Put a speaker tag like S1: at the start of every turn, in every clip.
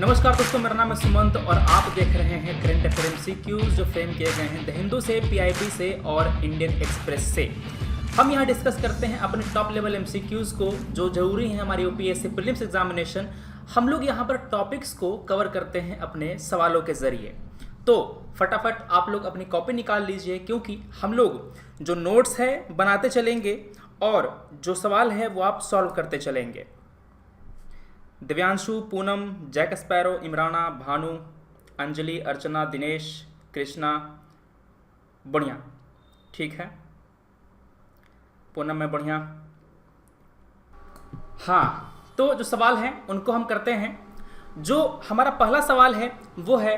S1: नमस्कार दोस्तों, मेरा नाम है सुमंत और आप देख रहे हैं करंट अफेयर एमसीक्यूज जो फ्रेम किए गए हैं द हिंदू से, पीआईबी से और इंडियन एक्सप्रेस से। हम यहाँ डिस्कस करते हैं अपने टॉप लेवल एमसीक्यूज को जो जरूरी है हमारी यूपीएससी प्रीलिम्स एग्जामिनेशन। हम लोग यहाँ पर टॉपिक्स को कवर करते हैं अपने सवालों के जरिए। तो फटाफट आप लोग अपनी कॉपी निकाल लीजिए, क्योंकि हम लोग जो नोट्स है बनाते चलेंगे और जो सवाल है वो आप सॉल्व करते चलेंगे। दिव्यांशु, पूनम, जैक स्पैरो, इमराना, भानु, अंजलि, अर्चना, दिनेश, कृष्णा, बढ़िया, ठीक है। पूनम में बढ़िया। हाँ, तो जो सवाल हैं उनको हम करते हैं। जो हमारा पहला सवाल है वो है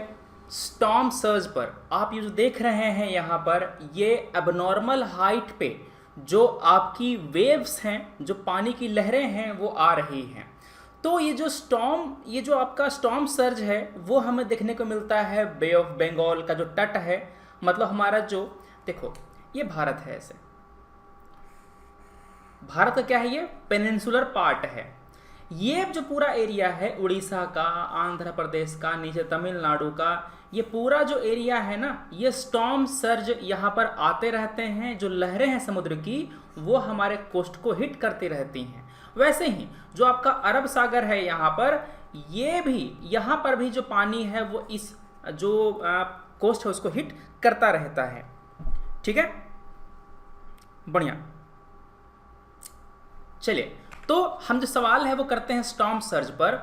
S1: स्टॉर्म सर्ज पर। आप ये जो देख रहे हैं यहाँ पर, ये एबनॉर्मल हाइट पे जो आपकी वेव्स हैं, जो पानी की लहरें हैं, वो आ रही हैं। तो ये जो आपका स्टॉर्म सर्ज है वो हमें देखने को मिलता है बे ऑफ बंगाल का जो तट है, मतलब हमारा जो, देखो ये भारत है, ऐसे भारत का क्या है, ये पेनिनसुलर पार्ट है। ये जो पूरा एरिया है उड़ीसा का, आंध्र प्रदेश का, नीचे तमिलनाडु का, ये पूरा जो एरिया है ना, ये स्टॉर्म सर्ज यहाँ पर आते रहते हैं। जो लहरें हैं समुद्र की वो हमारे कोस्ट को हिट करती रहती हैं। वैसे ही जो आपका अरब सागर है यहाँ पर, ये भी यहाँ पर भी जो पानी है वो इस जो कोस्ट है उसको हिट करता रहता है। ठीक है, बढ़िया। चलिए, तो हम जो सवाल है वो करते हैं स्टॉर्म सर्ज पर।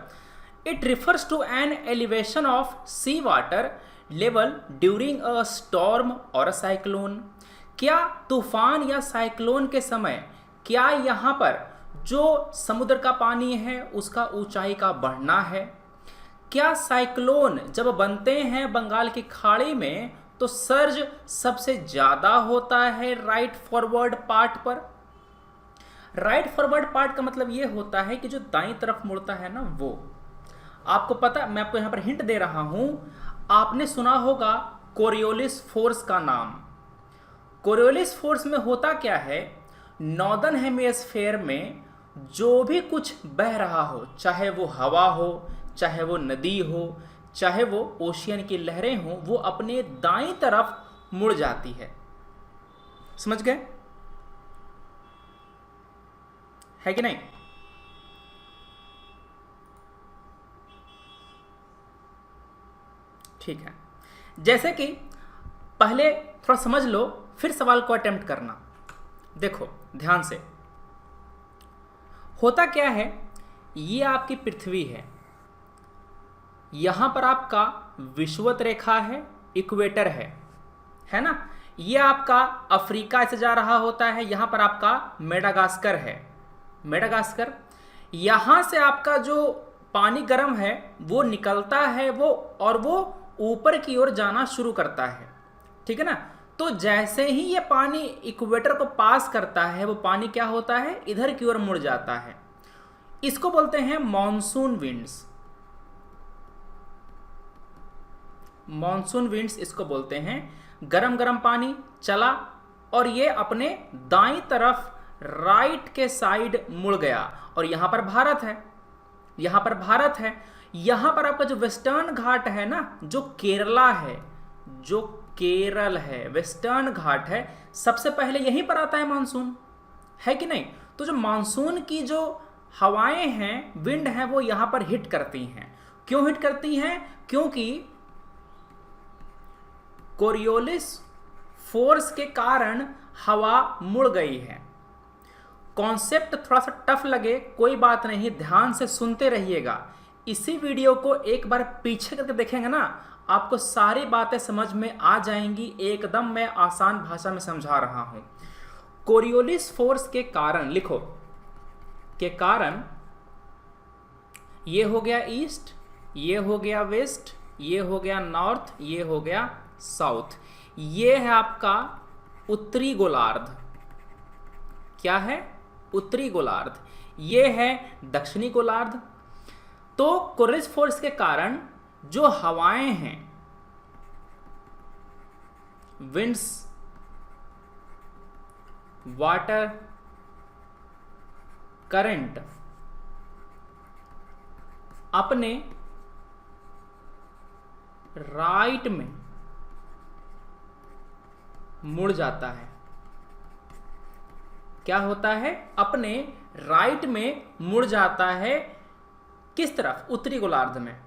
S1: It refers to an elevation of sea water level during a storm और अ साइक्लोन। क्या तूफान या साइक्लोन के समय क्या यहाँ पर जो समुद्र का पानी है उसका ऊंचाई का बढ़ना है? क्या साइक्लोन जब बनते हैं बंगाल की खाड़ी में तो सर्ज सबसे ज्यादा होता है राइट फॉरवर्ड पार्ट पर? राइट फॉरवर्ड पार्ट का मतलब ये होता है कि जो दाईं तरफ मुड़ता है ना, वो आपको पता, मैं आपको यहां पर हिंट दे रहा हूं। आपने सुना होगा कोरियोलिस फोर्स का नाम। कोरियोलिस फोर्स में होता क्या है, नॉर्दर्न हेमिस्फेयर में जो भी कुछ बह रहा हो, चाहे वो हवा हो, चाहे वो नदी हो, चाहे वो ओशियन की लहरें हो, वो अपने दाईं तरफ मुड़ जाती है। समझ गए है कि नहीं? ठीक है, जैसे कि पहले थोड़ा समझ लो फिर सवाल को अटेम्प्ट करना। देखो ध्यान से, होता क्या है, ये आपकी पृथ्वी है, यहां पर आपका विषुवत रेखा है, इक्वेटर है ना। ये आपका अफ्रीका से जा रहा होता है, यहां पर आपका मेडागास्कर है, मेडागास्कर। यहां से आपका जो पानी गर्म है वो निकलता है वो, और वो ऊपर की ओर जाना शुरू करता है। ठीक है ना। तो जैसे ही ये पानी इक्वेटर को पास करता है, वो पानी क्या होता है, इधर की ओर मुड़ जाता है। इसको बोलते हैं मॉनसून विंड्स। मॉनसून विंड्स इसको बोलते हैं। गरम गरम पानी चला और ये अपने दाईं तरफ राइट के साइड मुड़ गया, और यहां पर भारत है, यहां पर भारत है। यहां पर आपका जो वेस्टर्न घाट है ना, जो केरला है, जो केरल है, वेस्टर्न घाट है, सबसे पहले यहीं पर आता है मानसून, है कि नहीं। तो जो मानसून की जो हवाएं हैं, विंड हैं, वो यहां पर हिट करती हैं। क्यों हिट करती हैं? क्योंकि कोरियोलिस फोर्स के कारण हवा मुड़ गई है। कॉन्सेप्ट थोड़ा सा टफ लगे, कोई बात नहीं, ध्यान से सुनते रहिएगा। इसी वीडियो को एक बार पीछे करके देखेंगे ना, आपको सारी बातें समझ में आ जाएंगी। एकदम मैं आसान भाषा में समझा रहा हूं। कोरियोलिस फोर्स के कारण, लिखो, के कारण ये हो गया ईस्ट, ये हो गया वेस्ट, ये हो गया नॉर्थ, ये हो गया साउथ। ये है आपका उत्तरी गोलार्ध। क्या है? उत्तरी गोलार्ध। ये है दक्षिणी गोलार्ध। तो कोरियोलिस फोर्स के कारण जो हवाएं हैं, विंड्स, वाटर, करंट, अपने राइट में मुड़ जाता है। क्या होता है? अपने राइट में मुड़ जाता है। किस तरफ? उत्तरी गोलार्ध में,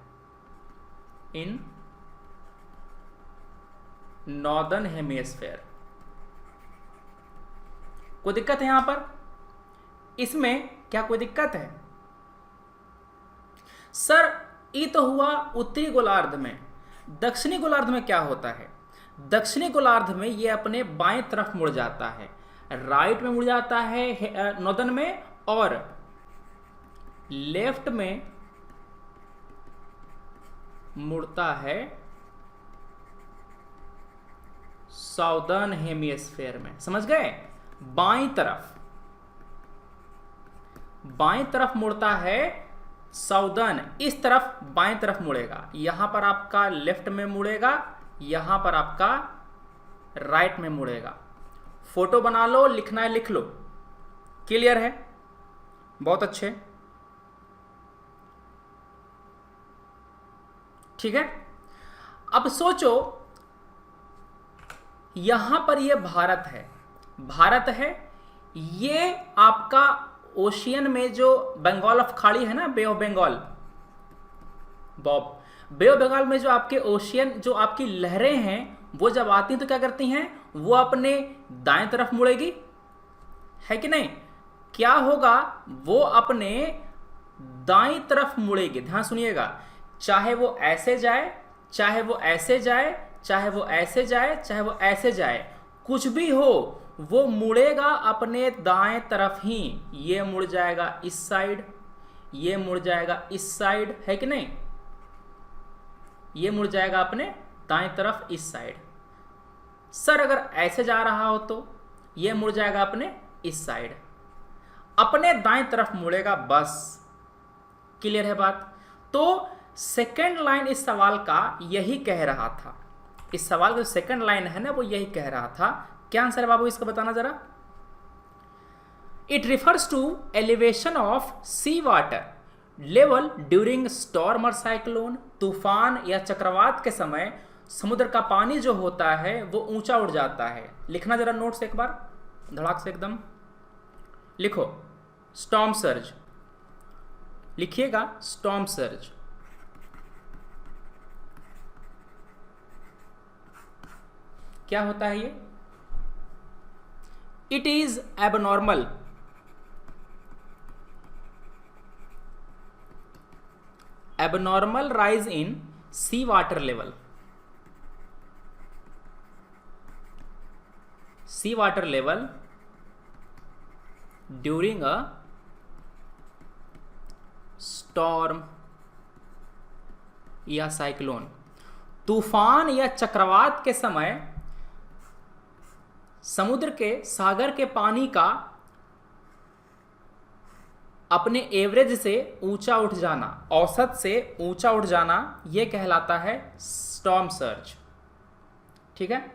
S1: इन नॉर्दर्न हेमिस्फेयर। कोई दिक्कत है यहां पर? इसमें क्या कोई दिक्कत है? सर ये तो हुआ उत्तरी गोलार्ध में। दक्षिणी गोलार्ध में क्या होता है? दक्षिणी गोलार्ध में ये अपने बाएं तरफ मुड़ जाता है, राइट में मुड़ जाता है नॉर्दर्न में, और लेफ्ट में मुड़ता है साउदर्न हेमिस्फेयर में। समझ गए? बाएं तरफ मुड़ता है साउदर्न, इस तरफ बाएं तरफ मुड़ेगा। यहां पर आपका लेफ्ट में मुड़ेगा, यहां पर आपका राइट में मुड़ेगा। फोटो बना लो, लिखना है लिख लो। क्लियर है? बहुत अच्छे, ठीक है। अब सोचो, यहां पर ये भारत है, ये आपका ओशियन में जो बंगाल ऑफ खाड़ी है ना, bay of Bengal, bay of Bengal में जो आपके ओशियन, जो आपकी लहरें हैं, वो जब आती हैं तो क्या करती हैं? वो अपने दाएं तरफ मुड़ेगी, है कि नहीं? क्या होगा? वो अपने दाएं तरफ मुड़ेगी। ध्यान सुनिएगा, चाहे वो ऐसे जाए, चाहे वो ऐसे जाए, चाहे वो ऐसे जाए, चाहे वो ऐसे जाए, कुछ भी हो, वो मुड़ेगा अपने दाएं तरफ ही। ये मुड़ जाएगा इस साइड, ये मुड़ जाएगा इस साइड, है कि नहीं? ये मुड़ जाएगा अपने दाएं तरफ इस साइड। सर अगर ऐसे जा रहा हो तो ये मुड़ जाएगा अपने इस साइड, अपने दाएं तरफ मुड़ेगा, बस। क्लियर है बात? तो सेकंड लाइन इस सवाल का यही कह रहा था। इस सवाल का जो सेकंड लाइन है ना, वो यही कह रहा था। क्या आंसर है बाबू इसका? बताना जरा। It refers to elevation of sea water level during storm और साइक्लोन। तूफान या चक्रवात के समय समुद्र का पानी जो होता है वो ऊंचा उठ जाता है। लिखना जरा नोट्स एक बार, धड़ाक से एकदम लिखो। स्टॉर्म सर्ज लिखिएगा, स्टॉर्म सर्ज। क्या होता है ये? It is abnormal rise in sea water level during a storm या साइक्लोन। तूफान या चक्रवात के समय समुद्र के, सागर के पानी का अपने एवरेज से ऊंचा उठ जाना, औसत से ऊंचा उठ जाना, यह कहलाता है स्टॉर्म सर्ज। ठीक है?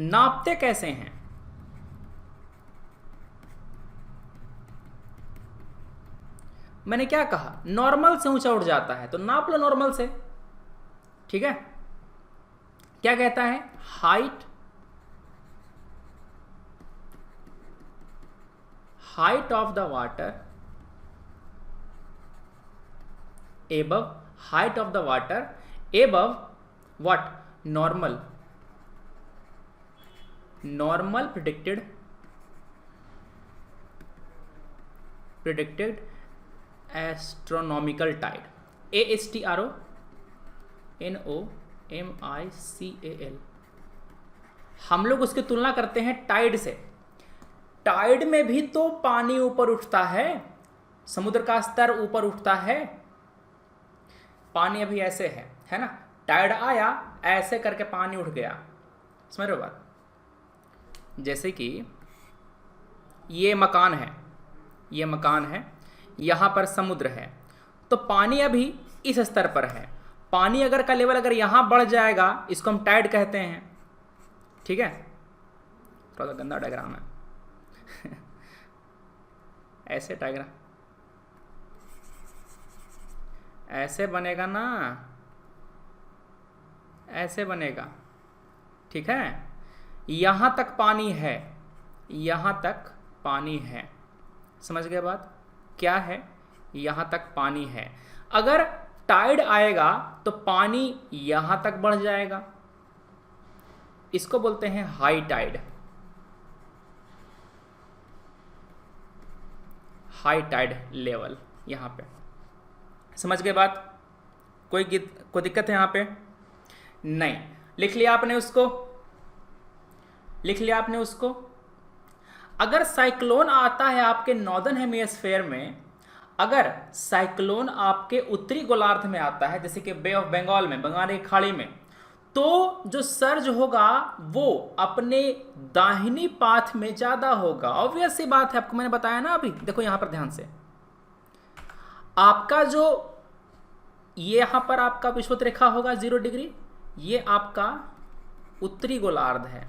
S1: नापते कैसे हैं? मैंने क्या कहा? नॉर्मल से ऊंचा उठ जाता है तो नाप लो नॉर्मल से। ठीक है? क्या कहता है? Height of the water above, height of the water above what? Normal predicted astronomical tide, ASTRONOMICAL। हम लोग उसकी तुलना करते हैं टाइड से। टाइड में भी तो पानी ऊपर उठता है, समुद्र का स्तर ऊपर उठता है। पानी अभी ऐसे है ना? टाइड आया, ऐसे करके पानी उठ गया। समझ रहे हो बात? जैसे कि ये मकान है, यहां पर समुद्र है, तो पानी अभी इस स्तर पर है। पानी अगर का लेवल अगर यहां बढ़ जाएगा, इसको हम टाइड कहते हैं। ठीक है? थोड़ा सा गंदा डायग्राम है ऐसे डायग्राम ऐसे बनेगा ना, ऐसे बनेगा, ठीक है। यहाँ तक पानी है, यहाँ तक पानी है, समझ गए बात क्या है, यहाँ तक पानी है। अगर टाइड आएगा तो पानी यहाँ तक बढ़ जाएगा, इसको बोलते हैं high tide, high tide level यहाँ पे, समझ गए बात। कोई दिक्कत है यहाँ पे? नहीं। लिख लिया आपने उसको, लिख लिया आपने उसको। अगर साइक्लोन आता है आपके नॉर्दर्न हेमिस्फीयर में, अगर साइक्लोन आपके उत्तरी गोलार्ध में आता है, जैसे कि बे ऑफ बंगाल में, बंगाल की खाड़ी में, तो जो सर्ज होगा वो अपने दाहिनी पाथ में ज्यादा होगा। ऑब्वियस सी बात है, आपको मैंने बताया ना अभी। देखो यहां पर ध्यान से, आपका जो ये यहां पर आपका विषुवत रेखा होगा 0 डिग्री, ये आपका उत्तरी गोलार्ध है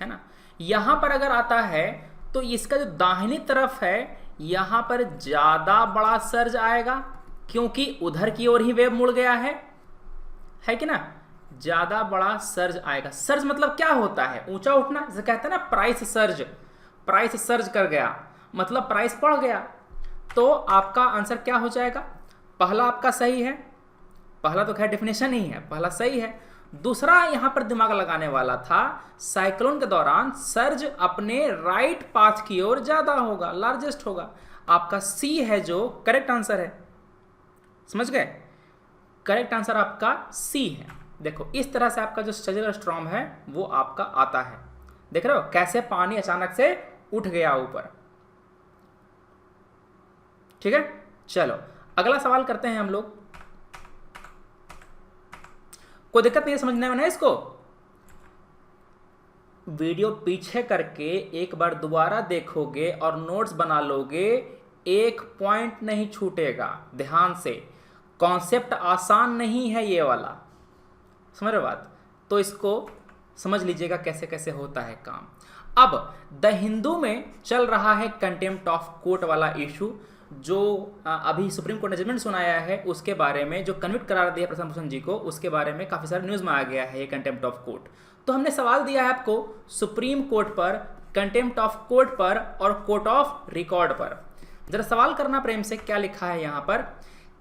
S1: ना। यहां पर अगर आता है तो इसका जो दाहिनी तरफ है यहां पर ज्यादा बड़ा सर्ज आएगा, क्योंकि उधर की ओर ही वेव मुड़ गया है कि ना, ज्यादा बड़ा सर्ज आएगा। सर्ज मतलब क्या होता है? ऊंचा उठना, जैसे कहते हैं ना प्राइस सर्ज, प्राइस सर्ज कर गया मतलब प्राइस बढ़ गया। तो आपका आंसर क्या हो जाएगा? पहला आपका सही है, पहला तो खैर डेफिनेशन ही है, पहला सही है। दूसरा यहां पर दिमाग लगाने वाला था, साइक्लोन के दौरान सर्ज अपने राइट पाथ की ओर ज्यादा होगा, लार्जेस्ट होगा। आपका सी है जो करेक्ट आंसर है, समझ गए। करेक्ट आंसर आपका सी है। देखो इस तरह से आपका जो सजेलर स्टॉर्म है वो आपका आता है। देख रहे हो कैसे पानी अचानक से उठ गया ऊपर, ठीक है। चलो अगला सवाल करते हैं हम लोग। कोई दिक्कत नहीं है समझने में ना इसको? वीडियो पीछे करके एक बार दोबारा देखोगे और नोट्स बना लोगे, एक पॉइंट नहीं छूटेगा। ध्यान से, कॉन्सेप्ट आसान नहीं है ये वाला, समझ रहे बात। तो इसको समझ लीजिएगा कैसे कैसे होता है काम। अब द हिंदू में चल रहा है कंटेम्प्ट ऑफ कोर्ट वाला इशू, जो अभी सुप्रीम कोर्ट ने जजमेंट सुनाया है उसके बारे में, जो कन्विक्ट करा दिया प्रशांत भूषण जी को, उसके बारे में काफ़ी सारे न्यूज़ में आ गया है ये कंटेम्प्ट ऑफ कोर्ट। तो हमने सवाल दिया है आपको सुप्रीम कोर्ट पर, कंटेम्प्ट ऑफ कोर्ट पर और कोर्ट ऑफ रिकॉर्ड पर। जरा सवाल करना प्रेम से, क्या लिखा है यहाँ पर?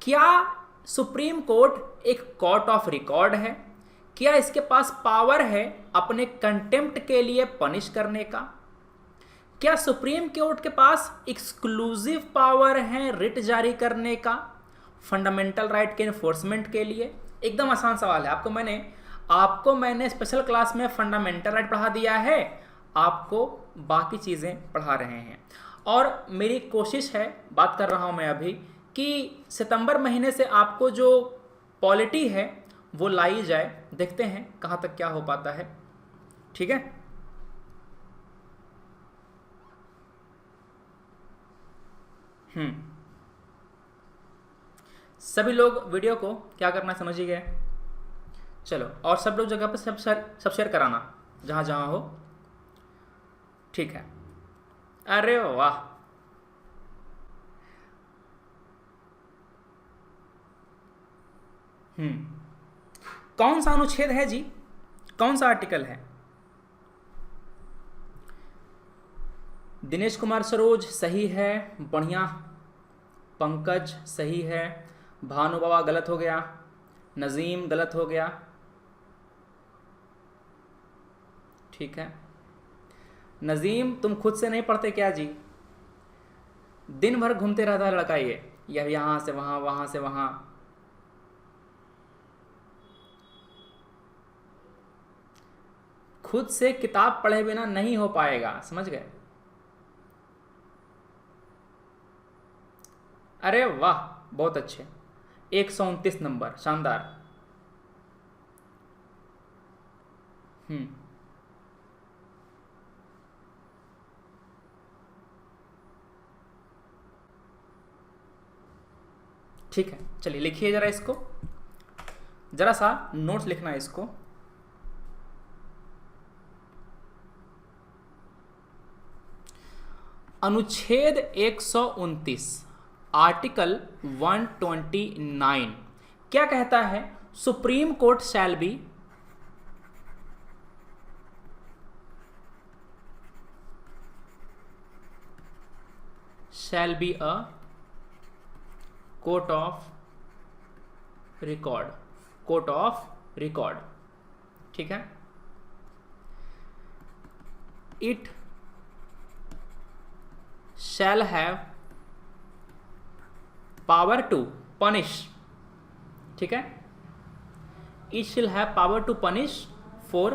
S1: क्या सुप्रीम कोर्ट एक कोर्ट ऑफ रिकॉर्ड है? क्या इसके पास पावर है अपने कंटेम्प्ट के लिए पनिश करने का? क्या सुप्रीम कोर्ट के पास एक्सक्लूसिव पावर है रिट जारी करने का, फंडामेंटल राइट के एनफोर्समेंट के लिए? एकदम आसान सवाल है। आपको मैंने स्पेशल क्लास में फंडामेंटल राइट पढ़ा दिया है, आपको बाकी चीज़ें पढ़ा रहे हैं। और मेरी कोशिश है, बात कर रहा हूं मैं अभी, कि सितंबर महीने से आपको जो पॉलिटी है वो लाई जाए। देखते हैं कहाँ तक क्या हो पाता है, ठीक है। सभी लोग वीडियो को क्या करना समझ ही गए। चलो, और सब लोग जगह पर सब शेयर कराना जहाँ जहाँ हो, ठीक है। अरे वाह, कौन सा अनुच्छेद है जी? कौन सा आर्टिकल है? दिनेश कुमार सरोज सही है, बढ़िया। पंकज सही है, भानु बाबा गलत हो गया, नजीम गलत हो गया, ठीक है। नजीम तुम खुद से नहीं पढ़ते क्या जी? दिन भर घूमते रहता है लड़का ये, यहां से वहां, वहां से वहां। खुद से किताब पढ़े बिना नहीं हो पाएगा, समझ गए। अरे वाह, बहुत अच्छे, 129 नंबर, शानदार। ठीक है, चलिए लिखिए जरा इसको, जरा सा नोट्स लिखना है इसको। अनुच्छेद 129 आर्टिकल 129 क्या कहता है? Supreme Court shall be a court of record, ठीक है। It shall have power to punish, ठीक है। It shall have power to punish for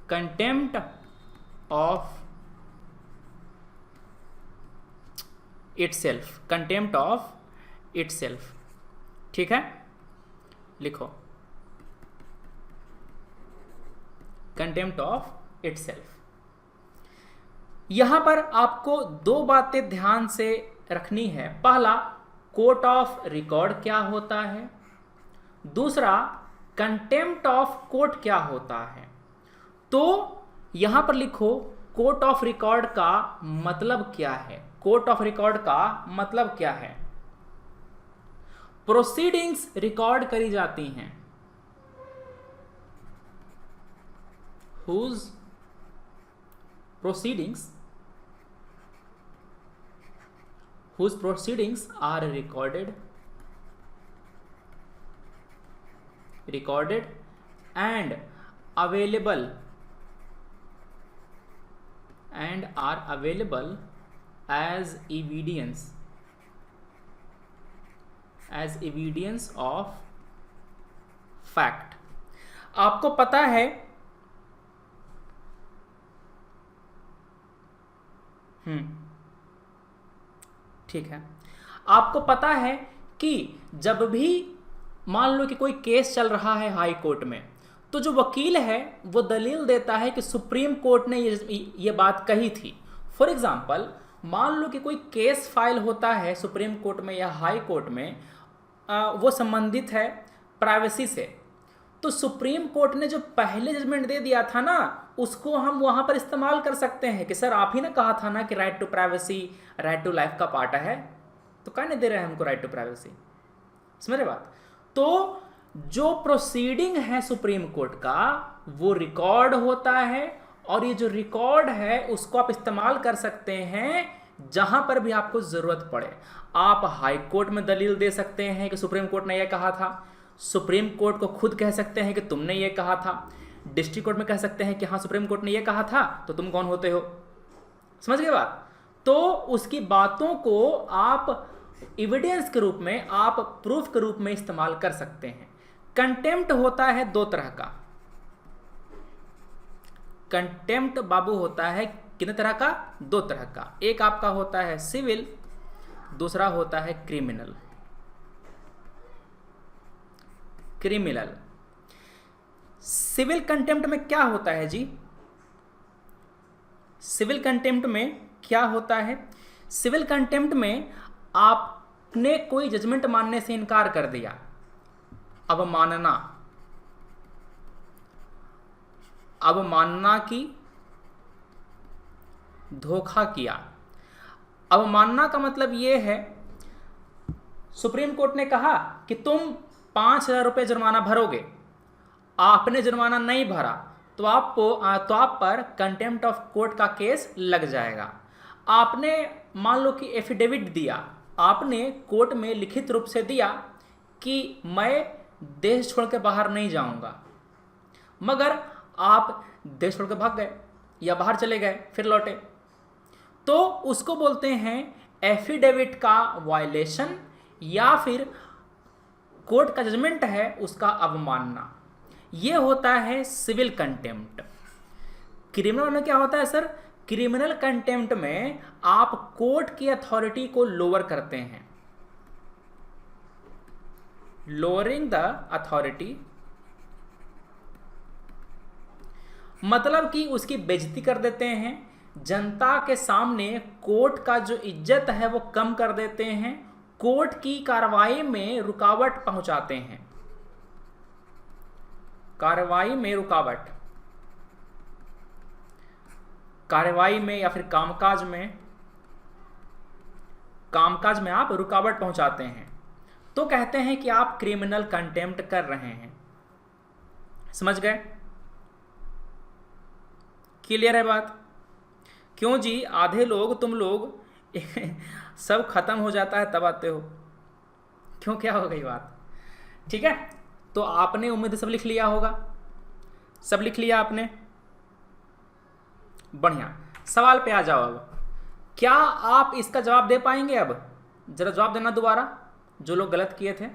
S1: contempt of itself, ठीक है। लिखो कंटेम्प्ट ऑफ इटसेल्फ। यहां पर आपको दो बातें ध्यान से रखनी है। पहला, कोर्ट ऑफ रिकॉर्ड क्या होता है, दूसरा कंटेम्प्ट ऑफ कोर्ट क्या होता है। तो यहां पर लिखो कोर्ट ऑफ रिकॉर्ड का मतलब क्या है। कोर्ट ऑफ रिकॉर्ड का मतलब क्या है? प्रोसीडिंग्स रिकॉर्ड करी जाती हैं, whose proceedings are recorded and are available as evidence of fact। आपको पता है ठीक है, आपको पता है कि जब भी मान लो कि कोई केस चल रहा है हाई कोर्ट में, तो जो वकील है वो दलील देता है कि सुप्रीम कोर्ट ने ये बात कही थी। फॉर एग्जांपल, मान लो कि कोई केस फाइल होता है सुप्रीम कोर्ट में या हाई कोर्ट में, वो संबंधित है प्राइवेसी से, तो सुप्रीम कोर्ट ने जो पहले जजमेंट दे दिया था ना, उसको हम वहां पर इस्तेमाल कर सकते हैं कि सर आप ही ने कहा था ना कि right to privacy right to life का पार्ट है, तो क्या नहीं दे रहे हैं हमको राइट टू प्राइवेसी। समझ रहे बात? तो जो प्रोसीडिंग है सुप्रीम कोर्ट का वो रिकॉर्ड होता है, और ये जो रिकॉर्ड है उसको आप इस्तेमाल कर सकते हैं जहां पर भी आपको जरूरत पड़े। आप हाई कोर्ट में दलील दे सकते हैं कि सुप्रीम कोर्ट ने यह कहा था, सुप्रीम कोर्ट को खुद कह सकते हैं कि तुमने ये कहा था, डिस्ट्रिक्ट कोर्ट में कह सकते हैं कि हाँ सुप्रीम कोर्ट ने ये कहा था, तो तुम कौन होते हो। समझ गए बात? तो उसकी बातों को आप एविडेंस के रूप में, आप प्रूफ के रूप में इस्तेमाल कर सकते हैं। कंटेम्प्ट होता है दो तरह का। कंटेम्प्ट बाबू होता है कितने तरह का? दो तरह का। एक आपका होता है सिविल, दूसरा होता है क्रिमिनल। सिविल कंटेम्प्ट में क्या होता है जी? सिविल कंटेम्प्ट में क्या होता है? सिविल कंटेम्प्ट में आपने कोई जजमेंट मानने से इनकार कर दिया, अवमानना की, धोखा किया। अवमानना का मतलब यह है, सुप्रीम कोर्ट ने कहा कि तुम 5,000 रुपये जुर्माना भरोगे, आपने जुर्माना नहीं भरा तो आप पर कंटेम्प्ट ऑफ कोर्ट का केस लग जाएगा। आपने मान लो कि एफिडेविट दिया, आपने कोर्ट में लिखित रूप से दिया कि मैं देश छोड़ के बाहर नहीं जाऊंगा, मगर आप देश छोड़ के भाग गए या बाहर चले गए फिर लौटे, तो उसको बोलते हैं एफिडेविट का वायलेशन, या फिर कोर्ट का जजमेंट है उसका अवमानना। यह होता है सिविल कंटेम्प्ट। क्रिमिनल में क्या होता है सर? क्रिमिनल कंटेम्प्ट में आप कोर्ट की अथॉरिटी को लोअर करते हैं, लोअरिंग द अथॉरिटी, मतलब कि उसकी बेइज्जती कर देते हैं, जनता के सामने कोर्ट का जो इज्जत है वो कम कर देते हैं, कोर्ट की कार्रवाई में रुकावट पहुंचाते हैं, कार्रवाई में या फिर कामकाज में आप रुकावट पहुंचाते हैं। तो कहते हैं कि आप क्रिमिनल कंटेम्प्ट कर रहे हैं। समझ गए? क्लियर है बात? क्यों जी, आधे लोग तुम लोग सब खत्म हो जाता है तब आते हो, क्यों, क्या हो गई बात? ठीक है, तो आपने उम्मीद सब लिख लिया होगा, सब लिख लिया आपने, बढ़िया। सवाल पे आ जाओ। अब क्या आप इसका जवाब दे पाएंगे? अब जरा जवाब देना दोबारा, जो लोग गलत किए थे।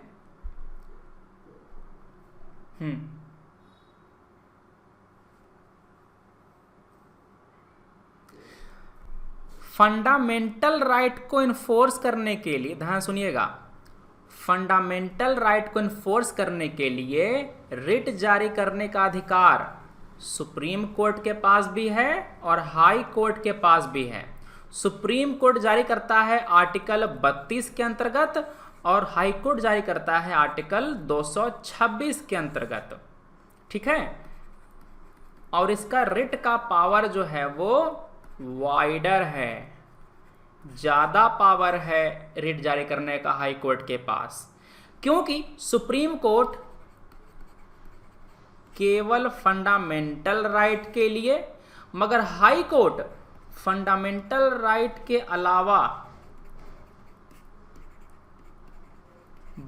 S1: फंडामेंटल राइट को इन्फोर्स करने के लिए, ध्यान सुनिएगा, फंडामेंटल राइट को इन्फोर्स करने के लिए रिट जारी करने का अधिकार सुप्रीम कोर्ट के पास भी है और हाई कोर्ट के पास भी है। सुप्रीम कोर्ट जारी करता है आर्टिकल 32 के अंतर्गत और हाई कोर्ट जारी करता है आर्टिकल 226 के अंतर्गत। ठीक है, और इसका रिट का पावर जो है वो वाइडर है, ज्यादा पावर है रिट जारी करने का हाई कोर्ट के पास, क्योंकि सुप्रीम कोर्ट केवल फंडामेंटल राइट के लिए, मगर हाई कोर्ट फंडामेंटल राइट के अलावा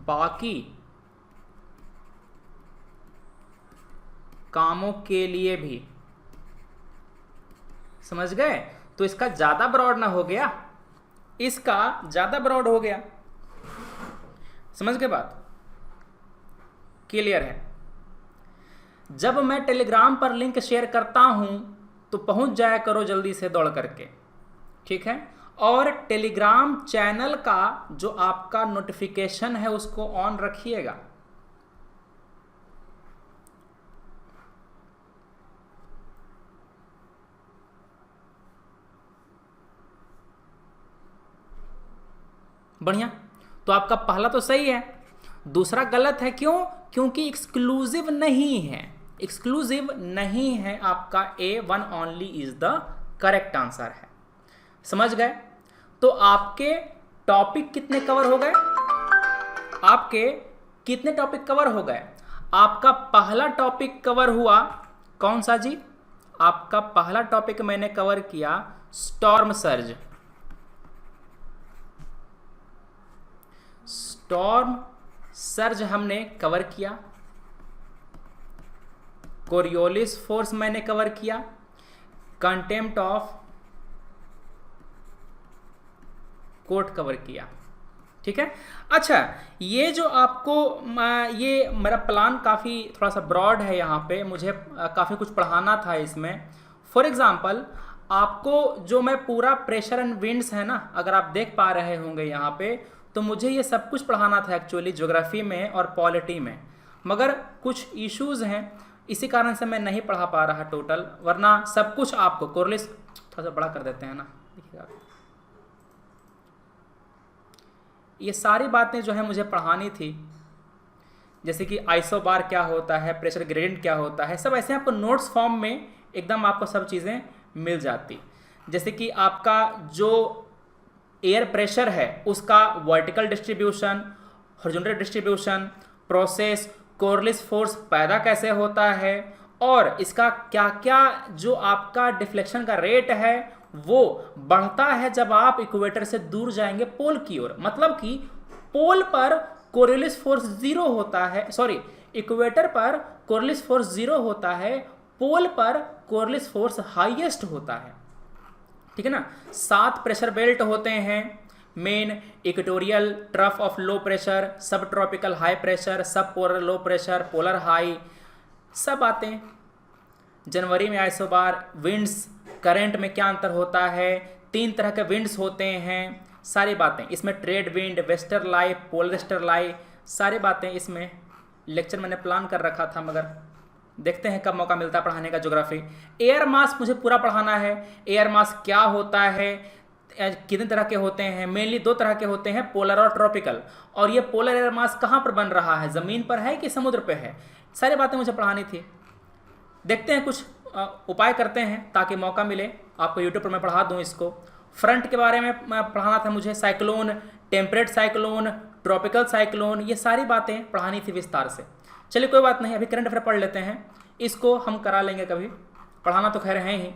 S1: बाकी कामों के लिए भी। समझ गए? तो इसका ज्यादा ब्रॉड ना हो गया, इसका ज्यादा ब्रॉड हो गया। समझ गए बात? क्लियर है? जब मैं टेलीग्राम पर लिंक शेयर करता हूं तो पहुंच जाया करो जल्दी से दौड़ करके, ठीक है? और टेलीग्राम चैनल का जो आपका नोटिफिकेशन है उसको ऑन रखिएगा। बढ़िया, तो आपका पहला तो सही है, दूसरा गलत है। क्यों? क्योंकि एक्सक्लूसिव नहीं है, एक्सक्लूसिव नहीं है आपका A, one only is the correct answer है। समझ गए? तो आपके टॉपिक कितने कवर हो गए? आपके कितने टॉपिक कवर हो गए? आपका पहला टॉपिक कवर हुआ कौन सा जी? आपका पहला टॉपिक मैंने कवर किया स्टॉर्म सर्ज। स्टॉर्म सर्ज हमने कवर किया, कोरियोलिस फोर्स मैंने कवर किया, कंटेम्प्ट ऑफ कोर्ट कवर किया। ठीक है, अच्छा, ये जो आपको ये मेरा प्लान काफ़ी थोड़ा सा ब्रॉड है, यहाँ पे मुझे काफ़ी कुछ पढ़ाना था इसमें। फॉर एग्जांपल आपको जो मैं पूरा प्रेशर एंड विंड्स है ना, अगर आप देख पा रहे होंगे यहाँ पे, तो मुझे ये सब कुछ पढ़ाना था एक्चुअली ज्योग्राफी में और पॉलिटी में, मगर कुछ इश्यूज हैं, इसी कारण से मैं नहीं पढ़ा पा रहा टोटल, वरना सब कुछ आपको कोरियोलिस थोड़ा सा बड़ा कर देते हैं ना, देखिएगा ये सारी बातें जो है मुझे पढ़ानी थी, जैसे कि आइसोबार क्या होता है, प्रेशर ग्रेडियंट क्या होता है, सब ऐसे आपको नोट्स फॉर्म में एकदम आपको सब चीज़ें मिल जाती। जैसे कि आपका जो एयर प्रेशर है उसका vertical distribution, horizontal distribution, process, Coriolis force पैदा कैसे होता है, और इसका क्या क्या जो आपका डिफ्लेक्शन का रेट है वो बढ़ता है जब आप इक्वेटर से दूर जाएंगे पोल की ओर। मतलब कि पोल पर कोरियोलिस फोर्स जीरो होता है, सॉरी, इक्वेटर पर कोरियोलिस फोर्स जीरो होता है, पोल पर कोरियोलिस फोर्स हाईएस्ट होता है। ठीक है ना? 7 प्रेशर बेल्ट होते हैं, main equatorial, trough of low pressure, सब ट्रॉपिकल हाई प्रेशर, सब polar low pressure, polar high, सब बातें। जनवरी में आइसोबार, विंड्स, करंट में क्या अंतर होता है, 3 तरह के विंड्स होते हैं, सारी बातें इसमें, ट्रेड विंड, वेस्टर लाई, पोलर वेस्टर लाई, सारी बातें इसमें लेक्चर मैंने प्लान कर रखा था, मगर देखते हैं कब मौका मिलता है पढ़ाने का ज्योग्राफी। एयर मास मुझे पूरा पढ़ाना है, एयर मास क्या होता है, कितने तरह के होते हैं, मेनली 2 तरह के होते हैं, पोलर और ट्रॉपिकल, और ये पोलर एयर मास कहाँ पर बन रहा है, ज़मीन पर है कि समुद्र पे है, सारी बातें मुझे पढ़ानी थी। देखते हैं कुछ उपाय करते हैं ताकि मौका मिले आपको यूट्यूब पर मैं पढ़ा दूँ इसको। फ्रंट के बारे में पढ़ाना था मुझे, cyclone, temperate cyclone, tropical cyclone, ये सारी बातें पढ़ानी थी विस्तार से। चलिए कोई बात नहीं, अभी करंट अफेयर पढ़ लेते हैं, इसको हम करा लेंगे कभी, पढ़ाना तो खैर है ही,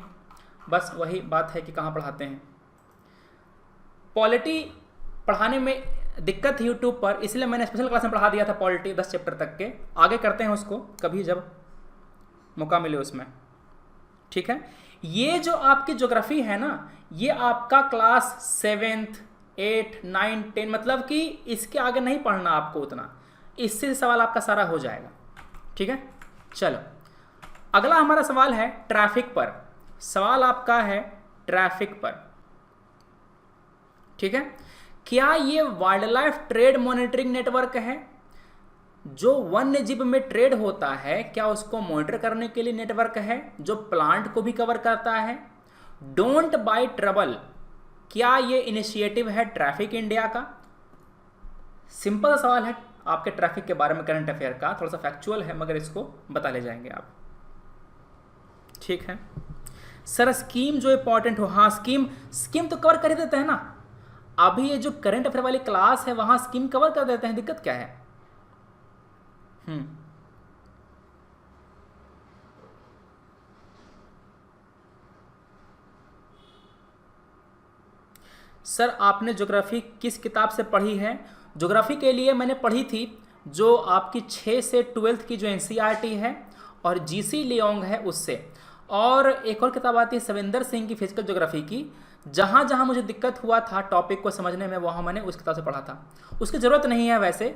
S1: बस वही बात है कि कहाँ पढ़ाते हैं। पॉलिटी पढ़ाने में दिक्कत थी यूट्यूब पर, इसलिए मैंने स्पेशल क्लास में पढ़ा दिया था पॉलिटी 10 चैप्टर तक के। आगे करते हैं उसको कभी जब मौका मिले उसमें, ठीक है। ये जो आपकी ज्योग्राफी है ना, ये आपका क्लास 7th 8 9 10, मतलब कि इसके आगे नहीं पढ़ना आपको उतना, इससे सवाल आपका सारा हो जाएगा, ठीक है। चलो अगला हमारा सवाल है ट्रैफिक पर, सवाल आपका है ट्रैफिक पर, ठीक है। क्या ये wild life trade monitoring network है? जो वन्य जीव में ट्रेड होता है, क्या उसको मॉनिटर करने के लिए नेटवर्क है, जो प्लांट को भी कवर करता है? डोंट बाय ट्रबल, क्या ये इनिशिएटिव है ट्रैफिक इंडिया का? सिंपल सवाल है आपके ट्रैफिक के बारे में, करंट अफेयर का, थोड़ा सा फैक्चुअल है मगर इसको बता ले जाएंगे आप, ठीक है। सर स्कीम जो इंपॉर्टेंट हो, हाँ स्कीम तो कवर कर ही देते हैं ना, अभी ये जो करंट अफेयर वाली क्लास है वहां स्कीम कवर कर देते हैं, दिक्कत क्या है? सर आपने ज्योग्राफी किस किताब से पढ़ी है? ज्योग्राफी के लिए मैंने पढ़ी थी जो आपकी 6 से 12th की जो एनसीईआरटी है और जीसी लियोंग है उससे, और एक और किताब आती है सविंदर सिंह की फिजिकल ज्योग्राफी की। जहाँ जहाँ मुझे दिक्कत हुआ था टॉपिक को समझने में, वहाँ मैंने उस किताब से पढ़ा था। उसकी ज़रूरत नहीं है वैसे,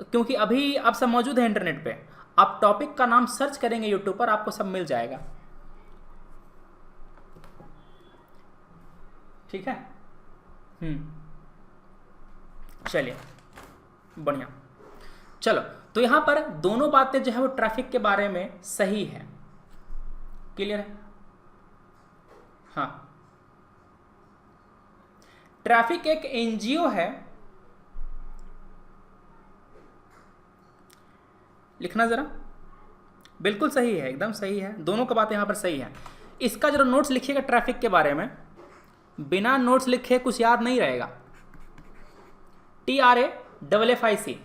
S1: क्योंकि अभी आप सब मौजूद है इंटरनेट पे, आप टॉपिक का नाम सर्च करेंगे यूट्यूब पर, आपको सब मिल जाएगा, ठीक है। चलिए बढ़िया। चलो तो यहाँ पर दोनों बातें जो है वो ट्रैफिक के बारे में सही है, क्लियर है? हाँ, ट्रैफिक एक एनजीओ है, लिखना जरा, बिल्कुल सही है, एकदम सही है, दोनों का बात यहां पर सही है। इसका जरा नोट्स लिखिएगा ट्रैफिक के बारे में, बिना नोट्स लिखे कुछ याद नहीं रहेगा। TRAFFIC,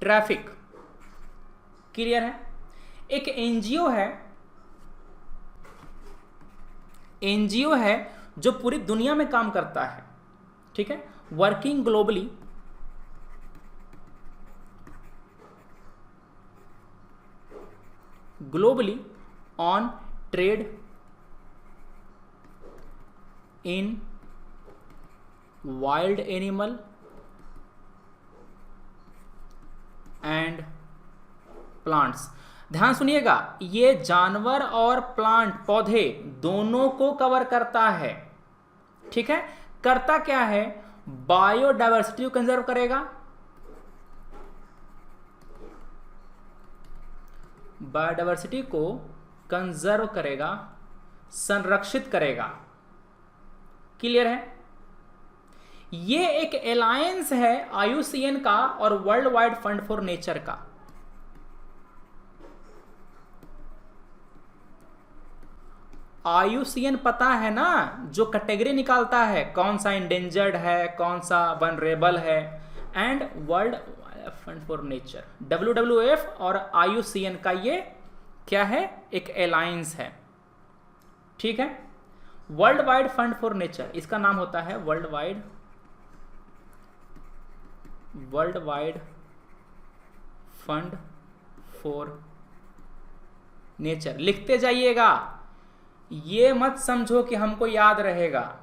S1: ट्रैफिक, क्लियर है? एक एनजीओ है जो पूरी दुनिया में काम करता है, ठीक है, working globally on trade in wild animal and plants. ध्यान सुनिएगा, ये जानवर और प्लांट, पौधे दोनों को कवर करता है, ठीक है। करता क्या है? बायोडायवर्सिटी को कंजर्व करेगा, बायोडायवर्सिटी को कंजर्व करेगा, संरक्षित करेगा, क्लियर है? ये एक अलायंस है IUCN का और world wide fund for nature का। IUCN पता है ना, जो कैटेगरी निकालता है कौन सा इंडेंजर्ड है, कौन सा वनरेबल है, and world fund for nature, WWF और IUCN का ये क्या है? एक अलायंस है, ठीक है। World wide fund for nature, इसका नाम होता है world wide fund for nature. लिखते जाइएगा, ये मत समझो कि हमको याद रहेगा,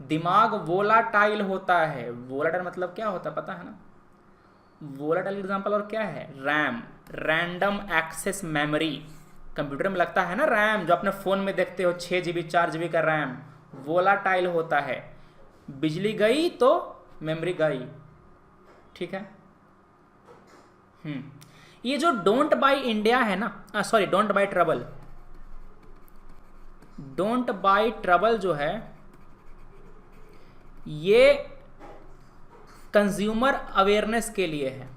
S1: दिमाग वोलाटाइल होता है। वोलाटाइल मतलब क्या होता है पता है ना? वोलाटाइल एग्जांपल और क्या है? RAM, random access memory. Computer में लगता है ना रैम, जो अपने फ़ोन में देखते हो 6 GB 4 GB का रैम, वोलाटाइल होता है। बिजली गई तो मेमोरी गई, ठीक है। ये जो डोंट बाय इंडिया है ना, sorry don't buy trouble, don't buy trouble जो है ये कंज्यूमर अवेयरनेस के लिए है,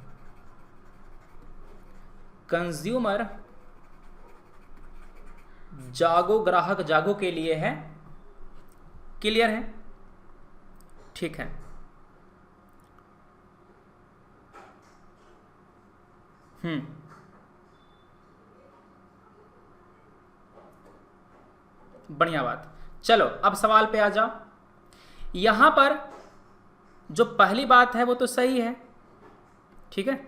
S1: कंज्यूमर जागो, ग्राहक जागो के लिए है, क्लियर है? ठीक है। बढ़िया बात। चलो अब सवाल पे आ जाओ। यहां पर जो पहली बात है वो तो सही है, ठीक है।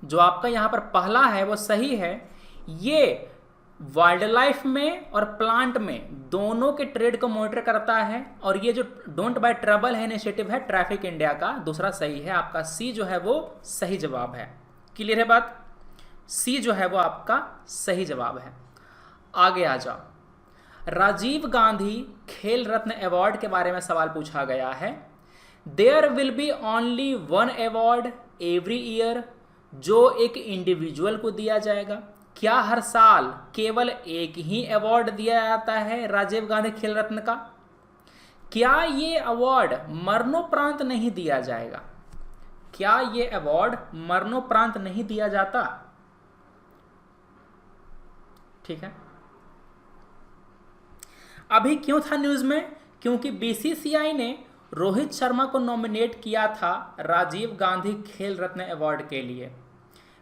S1: जो आपका यहां पर पहला है वो सही है। ये वाइल्ड लाइफ में और प्लांट में दोनों के ट्रेड को मॉनिटर करता है। और ये जो डोंट बाय ट्रबल है इनिशिएटिव है ट्रैफिक इंडिया का, दूसरा सही है। आपका सी जो है वो सही जवाब है। क्लियर है बात? सी जो है वो आपका सही जवाब है। आगे आ जाओ। राजीव गांधी खेल रत्न अवार्ड के बारे में सवाल पूछा गया है। There will be only one award every year, जो एक इंडिविजुअल को दिया जाएगा। क्या हर साल केवल एक ही अवार्ड दिया जाता है राजीव गांधी खेल रत्न का? क्या ये अवार्ड मरणोपरांत नहीं दिया जाएगा? क्या ये अवार्ड मरणोपरांत नहीं दिया जाता? ठीक है। अभी क्यों था न्यूज में? क्योंकि बीसीसीआई ने रोहित शर्मा को नॉमिनेट किया था राजीव गांधी खेल रत्न अवार्ड के लिए।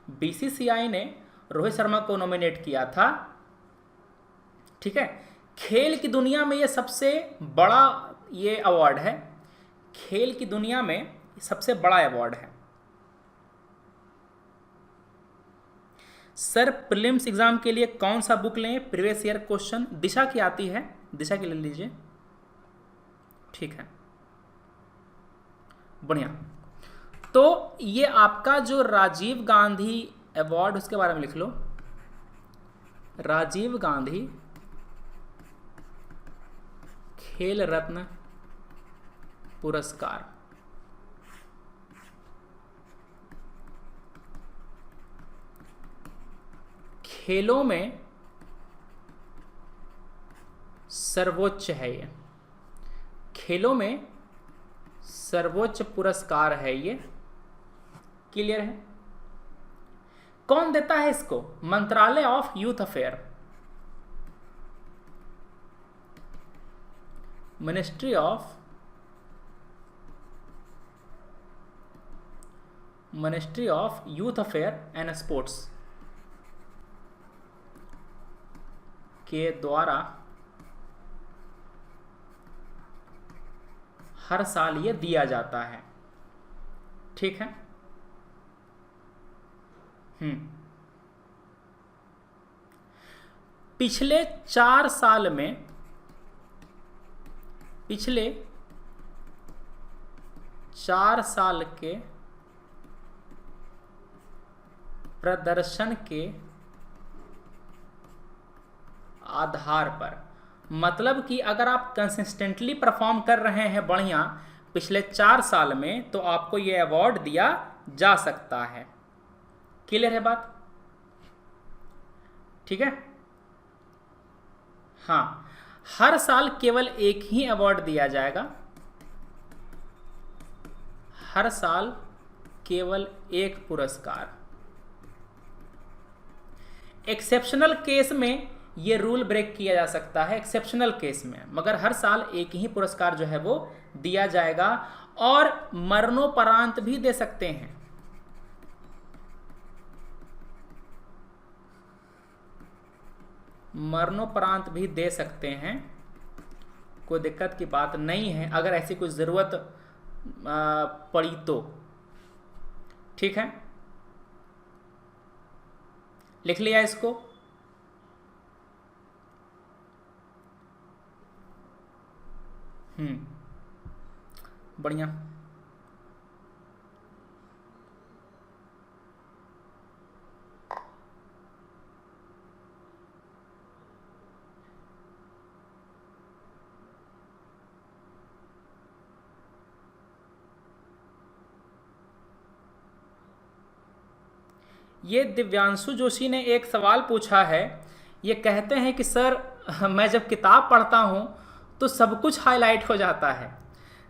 S1: बीसीसीआई ने रोहित शर्मा को नॉमिनेट किया था, ठीक है। खेल की दुनिया में ये सबसे बड़ा ये अवार्ड है। खेल की दुनिया में सबसे बड़ा अवार्ड है। सर प्रीलिम्स एग्जाम के लिए कौन सा बुक लें? प्रीवियस ईयर क्वेश्चन दिशा की आती है, दिशा की ले लीजिए, ठीक है। बढ़िया। तो ये आपका जो राजीव गांधी अवार्ड, उसके बारे में लिख लो। राजीव गांधी खेल रत्न पुरस्कार। खेलों में सर्वोच्च है ये, खेलों में सर्वोच्च पुरस्कार है ये। क्लियर है? कौन देता है इसको? मंत्रालय of youth affair, ministry of youth affair and sports के द्वारा हर साल ये दिया जाता है, ठीक है। पिछले 4 साल में, पिछले 4 साल के प्रदर्शन के आधार पर, मतलब कि अगर आप कंसिस्टेंटली परफॉर्म कर रहे हैं बढ़िया पिछले 4 साल में, तो आपको यह अवार्ड दिया जा सकता है। क्लियर है बात? ठीक है। हाँ, हर साल केवल एक ही अवार्ड दिया जाएगा। हर साल केवल एक पुरस्कार। एक्सेप्शनल केस में ये रूल ब्रेक किया जा सकता है, एक्सेप्शनल केस में, मगर हर साल एक ही पुरस्कार जो है वो दिया जाएगा। और मरणोपरांत भी दे सकते हैं। मरणोपरांत भी दे सकते हैं, कोई दिक्कत की बात नहीं है, अगर ऐसी कोई जरूरत पड़ी तो, ठीक है। लिख लिया इसको? बढ़िया। ये दिव्यांशु जोशी ने एक सवाल पूछा है। ये कहते हैं कि सर मैं जब किताब पढ़ता हूँ तो सब कुछ हाईलाइट हो जाता है।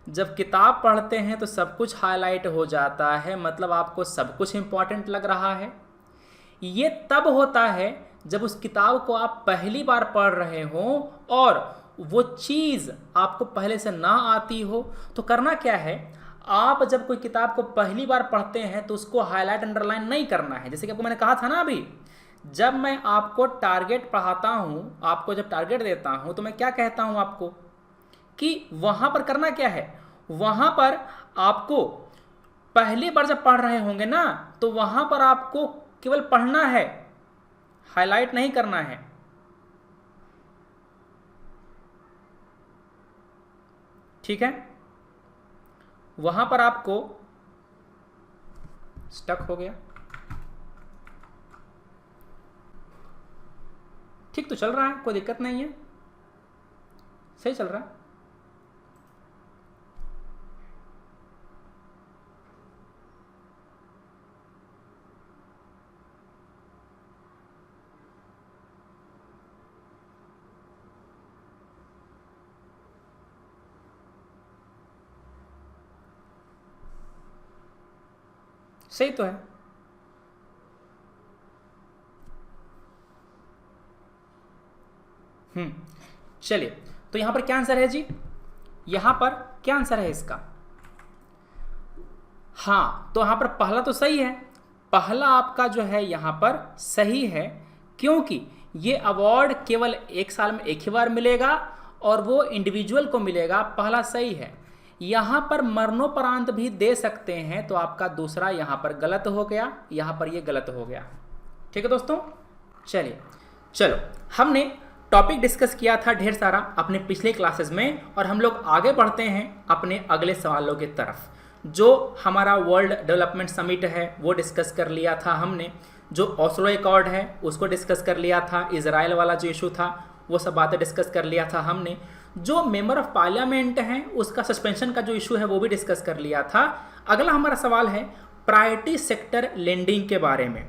S1: जब किताब पढ़ते हैं तो सब कुछ हाईलाइट हो जाता है, मतलब आपको सब कुछ इम्पॉर्टेंट लग रहा है। ये तब होता है जब उस किताब को आप पहली बार पढ़ रहे हों और वो चीज़ आपको पहले से ना आती हो तो करना क्या है, आप जब कोई किताब को पहली बार पढ़ते हैं तो उसको हाईलाइट अंडरलाइन नहीं करना है। जैसे कि आपको मैंने कहा था ना अभी, जब मैं आपको टारगेट पढ़ाता हूँ, आपको जब टारगेट देता हूँ तो मैं क्या कहता हूँ आपको कि वहाँ पर करना क्या है, वहाँ पर आपको पहली बार जब पढ़ रहे होंगे ना तो वहाँ पर आपको केवल पढ़ना है, हाईलाइट नहीं करना है। ठीक है, वहां पर आपको स्टक हो गया। ठीक तो चल रहा है, कोई दिक्कत नहीं है, सही चल रहा है। सही तो है। चलिए, तो यहां पर क्या आंसर है जी, यहां पर क्या आंसर है इसका? हाँ, तो यहां पर पहला तो सही है, पहला आपका जो है यहां पर सही है, क्योंकि ये अवार्ड केवल एक साल में एक ही बार मिलेगा और वो इंडिविजुअल को मिलेगा, पहला सही है। यहां पर मरणोपरांत भी दे सकते हैं, तो आपका दूसरा यहां पर गलत हो गया, यहां पर ये गलत हो गया। ठीक है दोस्तों, चलिए चलो, हमने टॉपिक डिस्कस किया था ढेर सारा अपने पिछले क्लासेस में, और हम लोग आगे बढ़ते हैं अपने अगले सवालों की तरफ। जो हमारा वर्ल्ड डेवलपमेंट समिट है वो डिस्कस कर लिया था हमने, जो ओस्लो एकॉर्ड है उसको डिस्कस कर लिया था, इजराइल वाला जो इशू था वो सब बातें डिस्कस कर लिया था हमने, जो मेंबर ऑफ पार्लियामेंट हैं उसका सस्पेंशन का जो इशू है वो भी डिस्कस कर लिया था। अगला हमारा सवाल है प्रायोरिटी सेक्टर लेंडिंग के बारे में।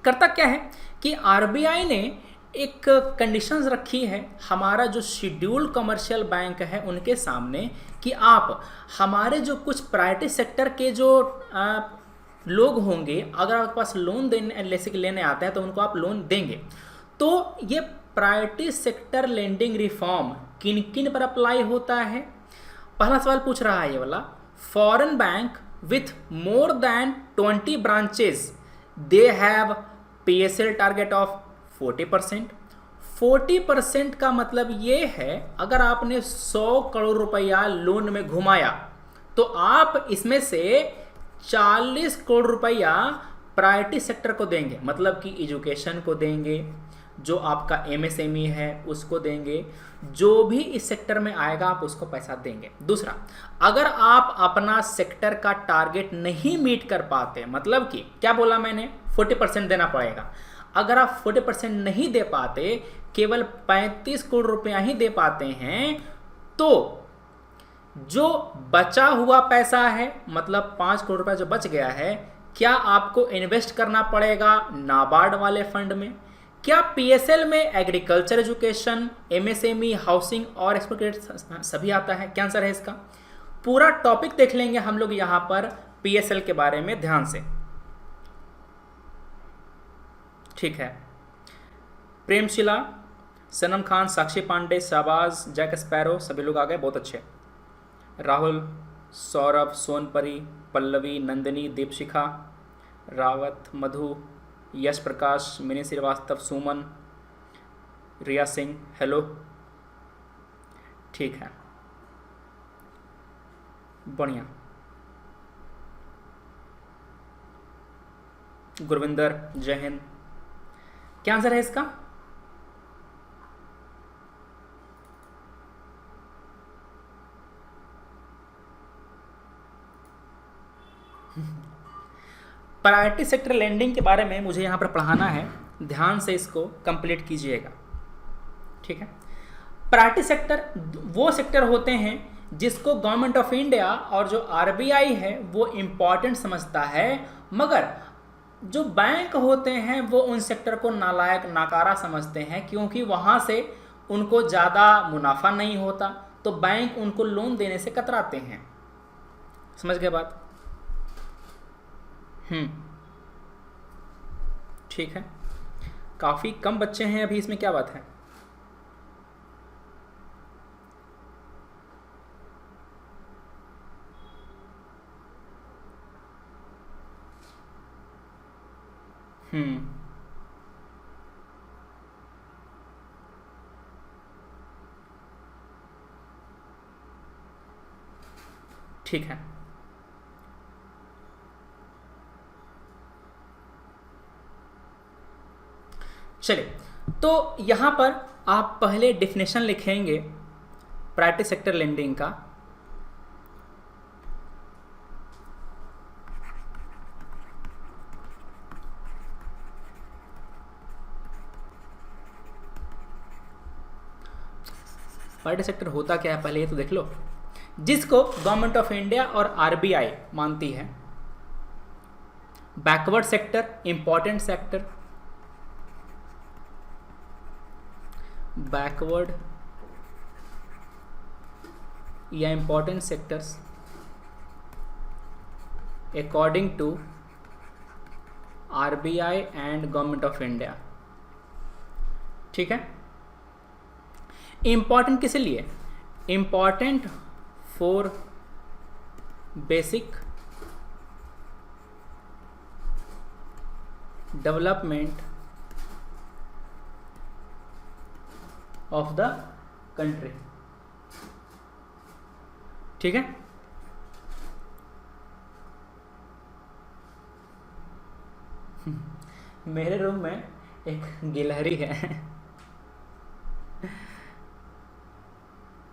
S1: करता क्या है कि आरबीआई ने एक कंडीशंस रखी है हमारा जो शेड्यूल्ड कमर्शियल बैंक है उनके सामने, कि आप हमारे जो कुछ प्रायोरिटी सेक्टर के जो लोग होंगे, अगर आपके पास लोन लेने आते हैं तो उनको आप लोन देंगे। तो ये प्रायोरिटी सेक्टर लेंडिंग रिफॉर्म किन किन पर अप्लाई होता है? पहला सवाल पूछ रहा है ये वाला, foreign bank with more than 20 branches they have PSL target of 40%। 40% का मतलब ये है, अगर आपने 100 करोड़ रुपया लोन में घुमाया तो आप इसमें से 40 करोड़ रुपया प्रायोरिटी सेक्टर को देंगे, मतलब कि एजुकेशन को देंगे, जो आपका MSME है उसको देंगे, जो भी इस सेक्टर में आएगा आप उसको पैसा देंगे। दूसरा, अगर आप अपना सेक्टर का टारगेट नहीं मीट कर पाते, मतलब कि क्या बोला मैंने, 40% देना पड़ेगा। अगर आप 40% नहीं दे पाते, केवल 35 करोड़ रुपया ही दे पाते हैं, तो जो बचा हुआ पैसा है, मतलब 5 करोड़ रुपया जो बच गया है, क्या आपको इन्वेस्ट करना पड़ेगा नाबार्ड वाले फंड में? क्या PSL में एग्रीकल्चर, एजुकेशन, MSME, हाउसिंग और एक्सपोर्ट सभी आता है? क्या आंसर है इसका? पूरा टॉपिक देख लेंगे हम लोग यहाँ पर PSL के बारे में ध्यान से। ठीक है, प्रेमशिला, सनम खान, साक्षी पांडे, शाहबाज, जैक स्पैरो, सभी लोग आ गए, बहुत अच्छे। राहुल, सौरभ, सोनपरी, पल्लवी, नंदिनी, दीपशिखा, रावत, मधु, यश प्रकाश, मिनी श्रीवास्तव, सुमन, रिया सिंह, हेलो। ठीक है, बढ़िया। गुरविंदर, जय हिंद। क्या आंसर है इसका? प्रायोरिटी सेक्टर लेंडिंग के बारे में मुझे यहाँ पर पढ़ाना है, ध्यान से इसको कंप्लीट कीजिएगा। ठीक है, प्रायोरिटी सेक्टर वो सेक्टर होते हैं जिसको गवर्नमेंट ऑफ इंडिया और जो आरबीआई है वो इम्पॉर्टेंट समझता है, मगर जो बैंक होते हैं वो उन सेक्टर को नालायक, नाकारा समझते हैं, क्योंकि वहाँ से उनको ज़्यादा मुनाफा नहीं होता, तो बैंक उनको लोन देने से कतराते हैं। समझ गए बात? ठीक है, काफ़ी कम बच्चे हैं अभी, इसमें क्या बात है? हम्म, ठीक है। चलिए, तो यहां पर आप पहले डेफिनेशन लिखेंगे प्राइवेट सेक्टर लेंडिंग का। प्राइवेट सेक्टर होता क्या है पहले ये तो देख लो, जिसको गवर्नमेंट ऑफ इंडिया और आरबीआई मानती है backward sector, important sector, backward या important sectors according to RBI and government of India. ठीक है, इंपॉर्टेंट किस लिए? Important for basic development of the country. ठीक है, मेरे रूम में एक गिलहरी है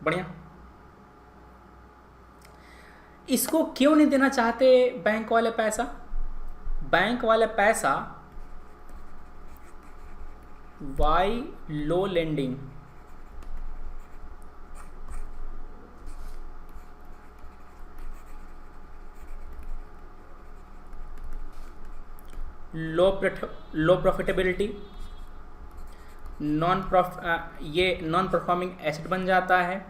S1: बढ़िया। इसको क्यों नहीं देना चाहते बैंक वाले पैसा? बैंक वाले पैसा वाई लो लेंडिंग, लो प्रॉफिटेबिलिटी, ये नॉन परफॉर्मिंग एसेट बन जाता है।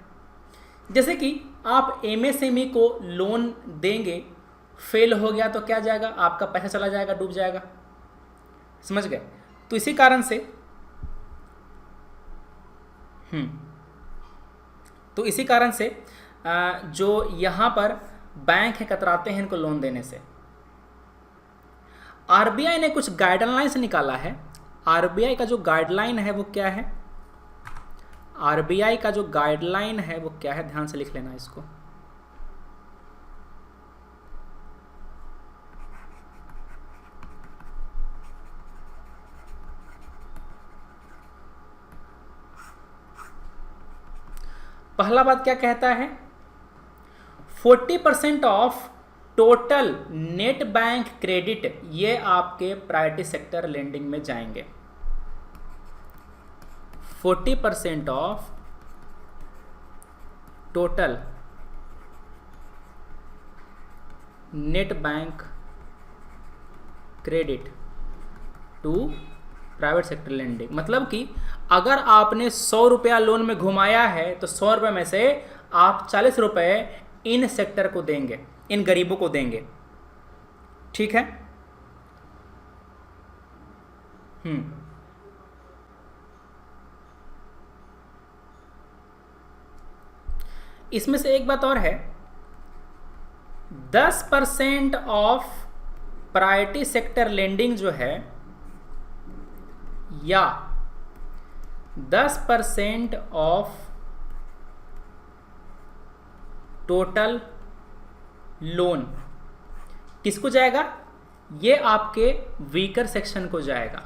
S1: जैसे कि आप एमएसएमई को लोन देंगे, फेल हो गया तो क्या जाएगा? आपका पैसा चला जाएगा, डूब जाएगा। समझ गए? तो इसी कारण से तो इसी कारण से जो यहाँ पर बैंक है कतराते हैं इनको लोन देने से। आरबीआई ने कुछ गाइडलाइंस निकाला है। आरबीआई का जो गाइडलाइन है वो क्या है? आरबीआई का जो गाइडलाइन है वो क्या है? ध्यान से लिख लेना इसको। पहला बात क्या कहता है? 40% of total net bank credit ये आपके प्राइवेट सेक्टर लेंडिंग में जाएंगे। 40% of total net bank credit to private sector lending. मतलब कि अगर आपने 100 रुपया लोन में घुमाया है तो 100 रुपये में से आप 40 रुपये इन सेक्टर को देंगे, इन गरीबों को देंगे। ठीक है? इसमें से एक बात और है, 10% ऑफ प्रायोरिटी सेक्टर लेंडिंग जो है या 10% ऑफ टोटल लोन किसको जाएगा? ये आपके वीकर सेक्शन को जाएगा।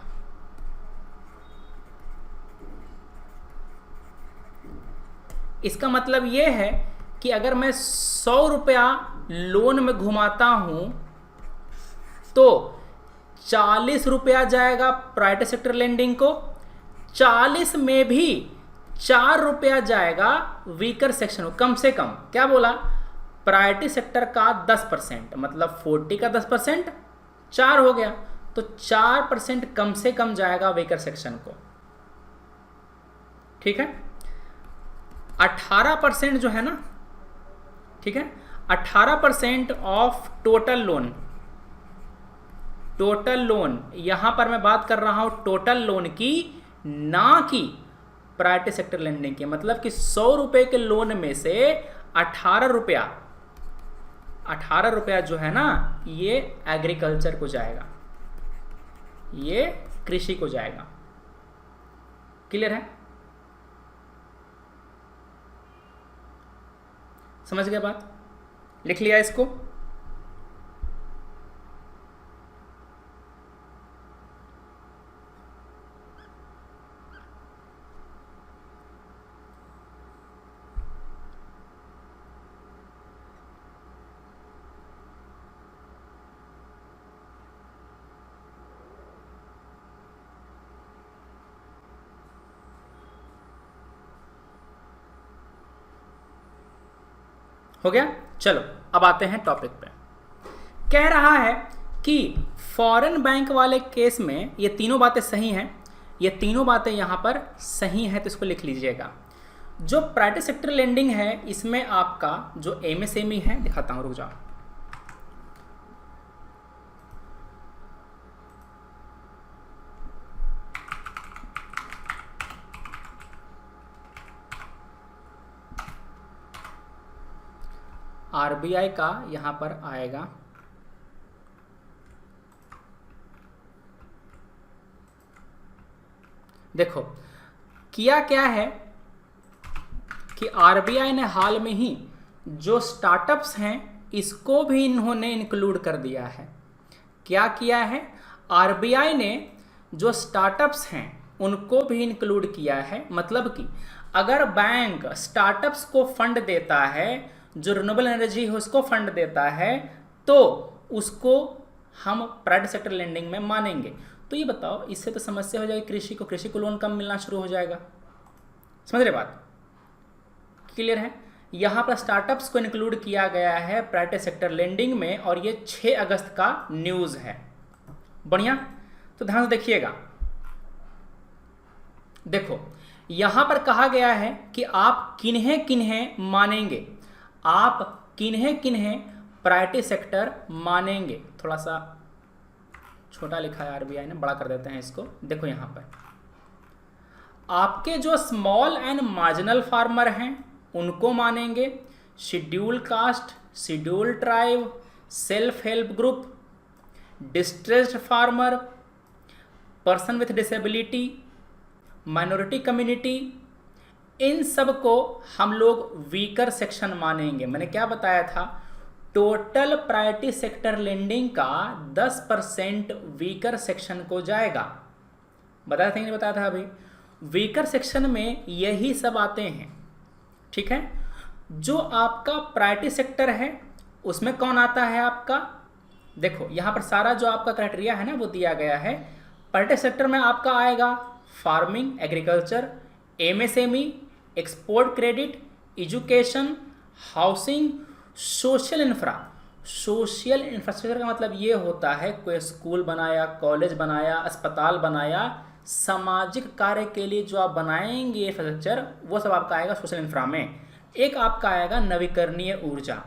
S1: इसका मतलब ये है कि अगर मैं 100 रुपया लोन में घुमाता हूं तो 40 रुपया जाएगा प्राइवेट सेक्टर लेंडिंग को, 40 में भी 4 रुपया जाएगा वीकर सेक्शन को। कम से कम क्या बोला? प्रायोरिटी सेक्टर का 10%, मतलब 40 का 10% 4 हो गया, तो 4% कम से कम जाएगा वीकर सेक्शन को। ठीक है? 18% जो है ना, ठीक है, 18% of total loan, total loan यहां पर मैं बात कर रहा हूं टोटल लोन की, ना कि प्राइवेट सेक्टर लेंडिंग की। मतलब कि 100 रुपए के लोन में से 18 रुपया जो है ना, ये एग्रीकल्चर को जाएगा। ये कृषि को जाएगा। क्लियर है? समझ गया बात? लिख लिया इसको? हो गया? चलो अब आते हैं टॉपिक पे। कह रहा है कि फॉरेन बैंक वाले केस में ये तीनों बातें सही हैं, ये तीनों बातें यहां पर सही हैं, तो इसको लिख लीजिएगा। जो प्राइवेट सेक्टर लेंडिंग है इसमें आपका जो एमएसएमई है, दिखाता हूं, रुक जाओ। आरबीआई का यहां पर आएगा देखो किया क्या है कि आरबीआई ने हाल में ही जो स्टार्टअप्स हैं इसको भी इन्होंने इंक्लूड कर दिया है। क्या किया है? आरबीआई ने जो स्टार्टअप्स हैं उनको भी इंक्लूड किया है। मतलब कि अगर बैंक स्टार्टअप्स को फंड देता है, जो रिन्यूएबल एनर्जी है उसको फंड देता है, तो उसको हम प्राइवेट सेक्टर लेंडिंग में मानेंगे। तो ये बताओ, इससे तो समस्या हो जाएगी कृषि को लोन कम मिलना शुरू हो जाएगा। समझ रहे बात? क्लियर है? यहां पर स्टार्टअप्स को इंक्लूड किया गया है प्राइवेट सेक्टर लेंडिंग में, और ये 6 अगस्त का न्यूज है। बढ़िया, तो ध्यान से देखिएगा। देखो यहां पर कहा गया है कि आप किन्हें किन्हें मानेंगे, आप किन्हें किन्हें प्राइवेट सेक्टर मानेंगे। थोड़ा सा छोटा लिखा है आरबीआई ने, बड़ा कर देते हैं इसको। देखो यहां पर आपके जो स्मॉल एंड मार्जिनल फार्मर हैं उनको मानेंगे, schedule caste, schedule tribe, self help group, distressed farmer, person with disability, minority community, इन सब को हम लोग वीकर सेक्शन मानेंगे। मैंने क्या बताया था? टोटल प्रायोरिटी सेक्टर लेंडिंग का 10% वीकर सेक्शन को जाएगा। बताया था कि नहीं बताया था? अभी वीकर सेक्शन में यही सब आते हैं। ठीक है? जो आपका प्रायोरिटी सेक्टर है उसमें कौन आता है आपका? देखो यहां पर सारा जो आपका क्राइटेरिया है ना वो दिया गया है। प्रायोरिटी सेक्टर में आपका आएगा farming, agriculture, MSME, export credit, education, housing, social infrastructure का मतलब ये होता है कोई स्कूल बनाया, कॉलेज बनाया, अस्पताल बनाया, सामाजिक कार्य के लिए जो आप बनाएंगे इंफ्रास्ट्रक्चर, वो सब आपका आएगा सोशल इंफ्रा में। एक आपका आएगा नवीकरणीय ऊर्जा।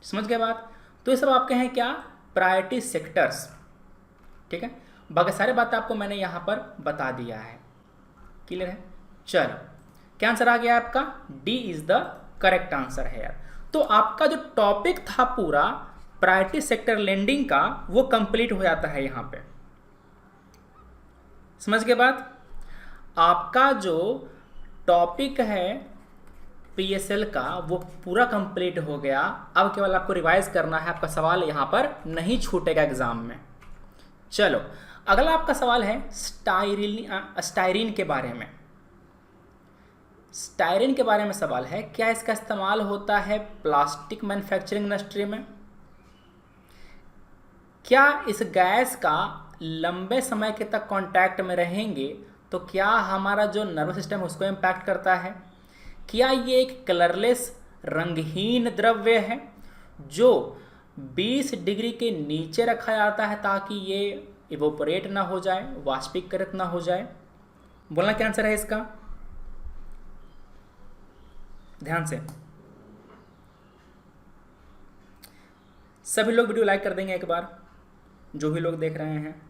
S1: समझ गए बात? तो ये सब आपके हैं क्या? Priority sectors. ठीक है? बाकी सारे बातें आपको मैंने यहां पर बता दिया है। क्लियर है? चलो क्या आंसर आ गया आपका? D is the correct answer है यार। तो आपका जो टॉपिक था पूरा प्रायोरिटी सेक्टर लेंडिंग का वो कंप्लीट हो जाता है यहां पे। समझ के बाद आपका जो टॉपिक है पीएसएल का वो पूरा कंप्लीट हो गया। अब केवल आपको रिवाइज करना है, आपका सवाल यहां पर नहीं छूटेगा एग्जाम में। चलो अगला आपका सवाल है स्टाइरीन के बारे में। स्टाइरीन के बारे में सवाल है, क्या इसका इस्तेमाल होता है प्लास्टिक मैन्युफैक्चरिंग इंडस्ट्री में? क्या इस गैस का लंबे समय के तक कांटेक्ट में रहेंगे तो क्या हमारा जो नर्वस सिस्टम है उसको इम्पैक्ट करता है? क्या ये एक कलरलेस रंगहीन द्रव्य है जो 20 डिग्री के नीचे रखा जाता है ताकि ये इवोपरेट ना हो जाए, वाष्पीकृत ना हो जाए? बोलना क्या आंसर है इसका? ध्यान से सभी लोग वीडियो लाइक कर देंगे एक बार, जो भी लोग देख रहे हैं।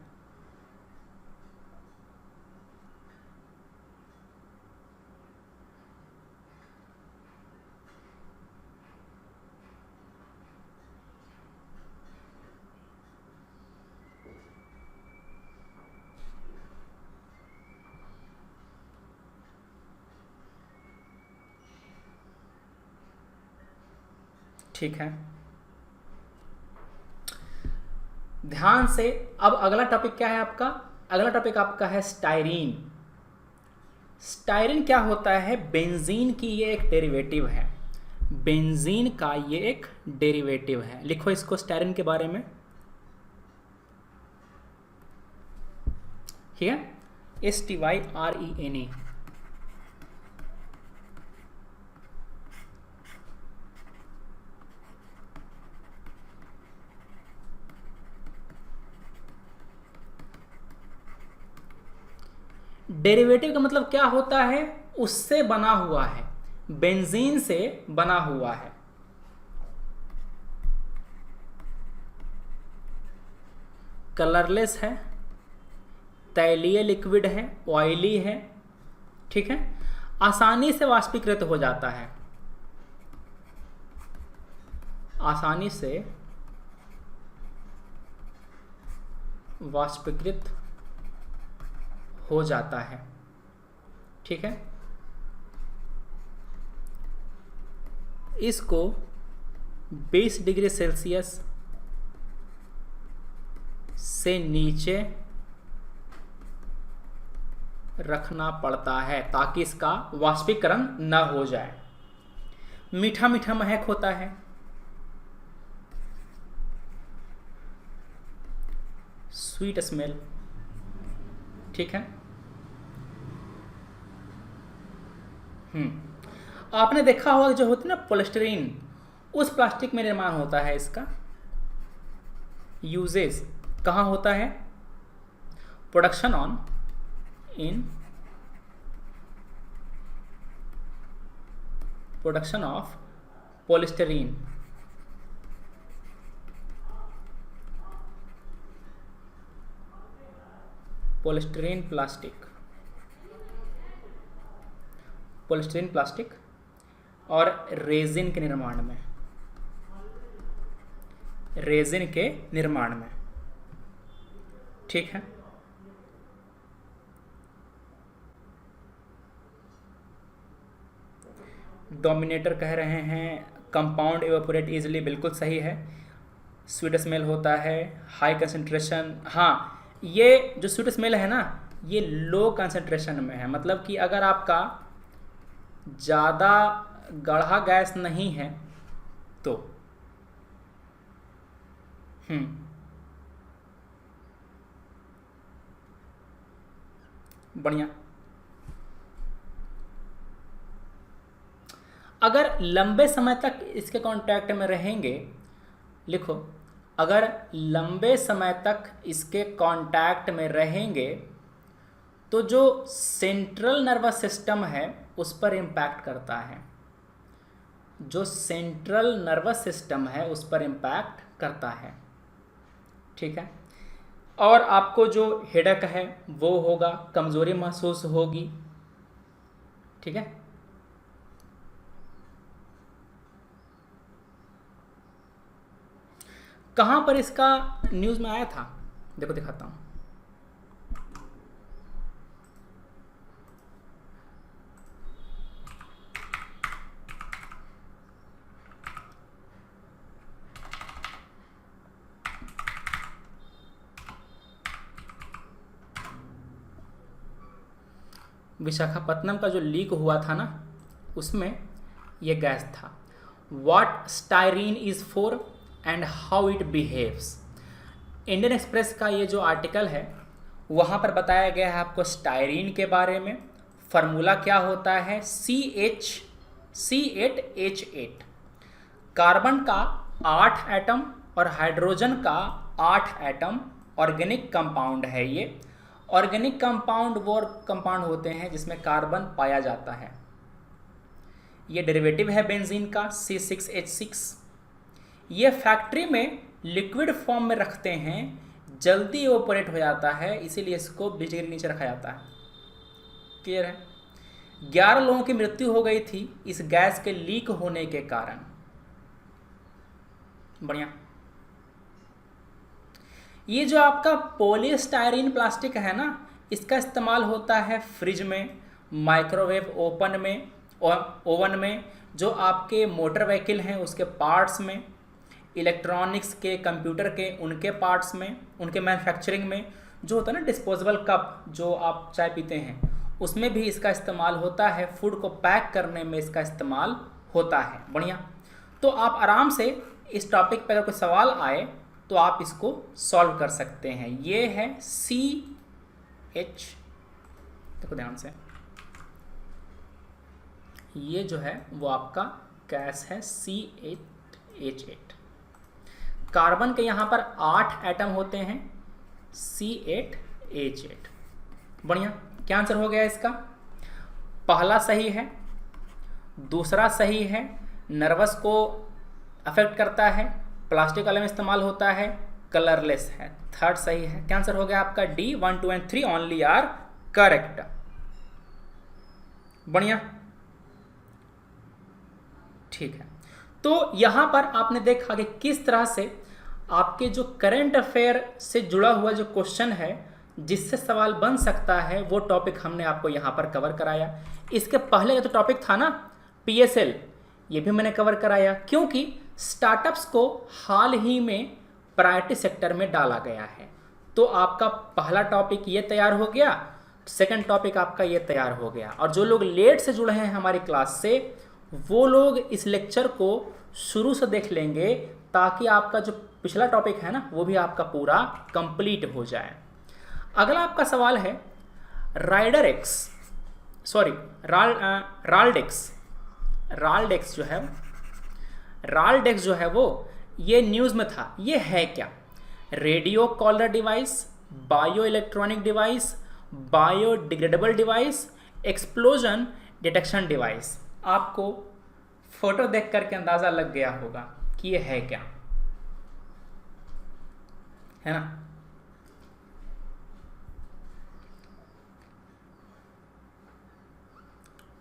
S1: ठीक है, ध्यान से। अब अगला टॉपिक क्या है आपका? अगला टॉपिक आपका है स्टायरीन। स्टायरीन क्या होता है? बेंजीन की ये एक डेरिवेटिव है, बेंजीन का ये एक डेरिवेटिव है। लिखो इसको स्टायरीन के बारे में, ठीक है, STYRENE। डेरिवेटिव का मतलब क्या होता है? उससे बना हुआ है, बेंजीन से बना हुआ है। कलरलेस है, तैलीय लिक्विड है, ऑयली है, ठीक है, आसानी से वाष्पीकृत हो जाता है, आसानी से वाष्पीकृत हो जाता है, ठीक है। इसको 20 डिग्री सेल्सियस से नीचे रखना पड़ता है ताकि इसका वाष्पीकरण न हो जाए। मीठा मीठा महक होता है, स्वीट स्मेल, ठीक है। आपने देखा होगा जो होती है ना पॉलिस्टीरीन, उस प्लास्टिक में निर्माण होता है इसका। यूजेस कहाँ होता है? Production on in production of polystyrene, polystyrene plastic, polystyrene plastic और रेजिन के निर्माण में, रेजिन के निर्माण में, ठीक है। डोमिनेटर कह रहे हैं कंपाउंड इवेपोरेट इजीली, बिल्कुल सही है। स्वीट स्मेल होता है, हाई कंसंट्रेशन। हाँ, ये जो स्वीट स्मेल है ना, ये लो कंसंट्रेशन में है, मतलब कि अगर आपका ज़्यादा गाढ़ा गैस नहीं है तो बढ़िया। अगर लंबे समय तक इसके कांटेक्ट में रहेंगे, लिखो, अगर लंबे समय तक इसके कांटेक्ट में रहेंगे तो जो सेंट्रल नर्वस सिस्टम है उस पर इम्पैक्ट करता है, जो सेंट्रल नर्वस सिस्टम है उस पर इम्पैक्ट करता है, ठीक है। और आपको जो हेडेक है वो होगा, कमज़ोरी महसूस होगी, ठीक है। कहाँ पर इसका न्यूज़ में आया था? देखो दिखाता हूँ। विशाखापत्तनम का जो लीक हुआ था ना, उसमें यह गैस था। What styrene is for and how it behaves. Indian express का ये जो आर्टिकल है वहाँ पर बताया गया है आपको स्टायरीन के बारे में। फार्मूला क्या होता है? C8H8। कार्बन का 8 एटम और हाइड्रोजन का 8 एटम ऑर्गेनिक कंपाउंड है। ये ऑर्गेनिक कंपाउंड वो कंपाउंड होते हैं जिसमें कार्बन पाया जाता है। ये डेरिवेटिव है बेंजीन का C6H6। ये फैक्ट्री में लिक्विड फॉर्म में रखते हैं, जल्दी इवेपोरेट हो जाता है, इसीलिए इसको 20 डिग्री नीचे रखा जाता है। क्लियर है? 11 लोगों की मृत्यु हो गई थी इस गैस के लीक होने के कारण। बढ़िया। ये जो आपका पॉलीस्टायरीन प्लास्टिक है ना, इसका इस्तेमाल होता है फ्रिज में, माइक्रोवेव ओवन में ओवन में, जो आपके मोटर व्हीकल हैं उसके पार्ट्स में, इलेक्ट्रॉनिक्स के, कंप्यूटर के उनके पार्ट्स में, उनके मैन्युफैक्चरिंग में, जो होता है ना डिस्पोजेबल कप जो आप चाय पीते हैं उसमें भी इसका इस्तेमाल होता है, फूड को पैक करने में इसका इस्तेमाल होता है। बढ़िया। तो आप आराम से इस टॉपिक पर अगर कोई सवाल आए तो आप इसको सॉल्व कर सकते हैं। ये है CH, देखो ध्यान से, ये जो है वो आपका गैस है C8H8। कार्बन के यहाँ पर 8 एटम होते हैं, C8H8। बढ़िया। क्या आंसर हो गया इसका? पहला सही है, दूसरा सही है, नर्वस को अफेक्ट करता है, प्लास्टिक वाले में इस्तेमाल होता है, कलरलेस है। थर्ड सही है। क्या आंसर हो गया आपका? D। 1, 2 and 3 only are correct. बढ़िया, ठीक है। तो यहां पर आपने देखा कि किस तरह से आपके जो करंट अफेयर से जुड़ा हुआ जो क्वेश्चन है जिससे सवाल बन सकता है वो टॉपिक हमने आपको यहां पर कवर कराया। इसके पहले का जो टॉपिक था ना PSL, ये भी मैंने कवर कराया, क्योंकि स्टार्टअप्स को हाल ही में प्रायोरिटी सेक्टर में डाला गया है। तो आपका पहला टॉपिक ये तैयार हो गया, सेकंड टॉपिक आपका ये तैयार हो गया। और जो लोग लेट से जुड़े हैं हमारी क्लास से वो लोग इस लेक्चर को शुरू से देख लेंगे ताकि आपका जो पिछला टॉपिक है ना वो भी आपका पूरा कंप्लीट हो जाए। अगला आपका सवाल है राल्डेक्स जो है वो ये न्यूज़ में था, ये है क्या? Radio collar device, bio electronic device, biodegradable device, explosion detection device. आपको फोटो देख करके अंदाजा लग गया होगा कि ये है क्या, है ना?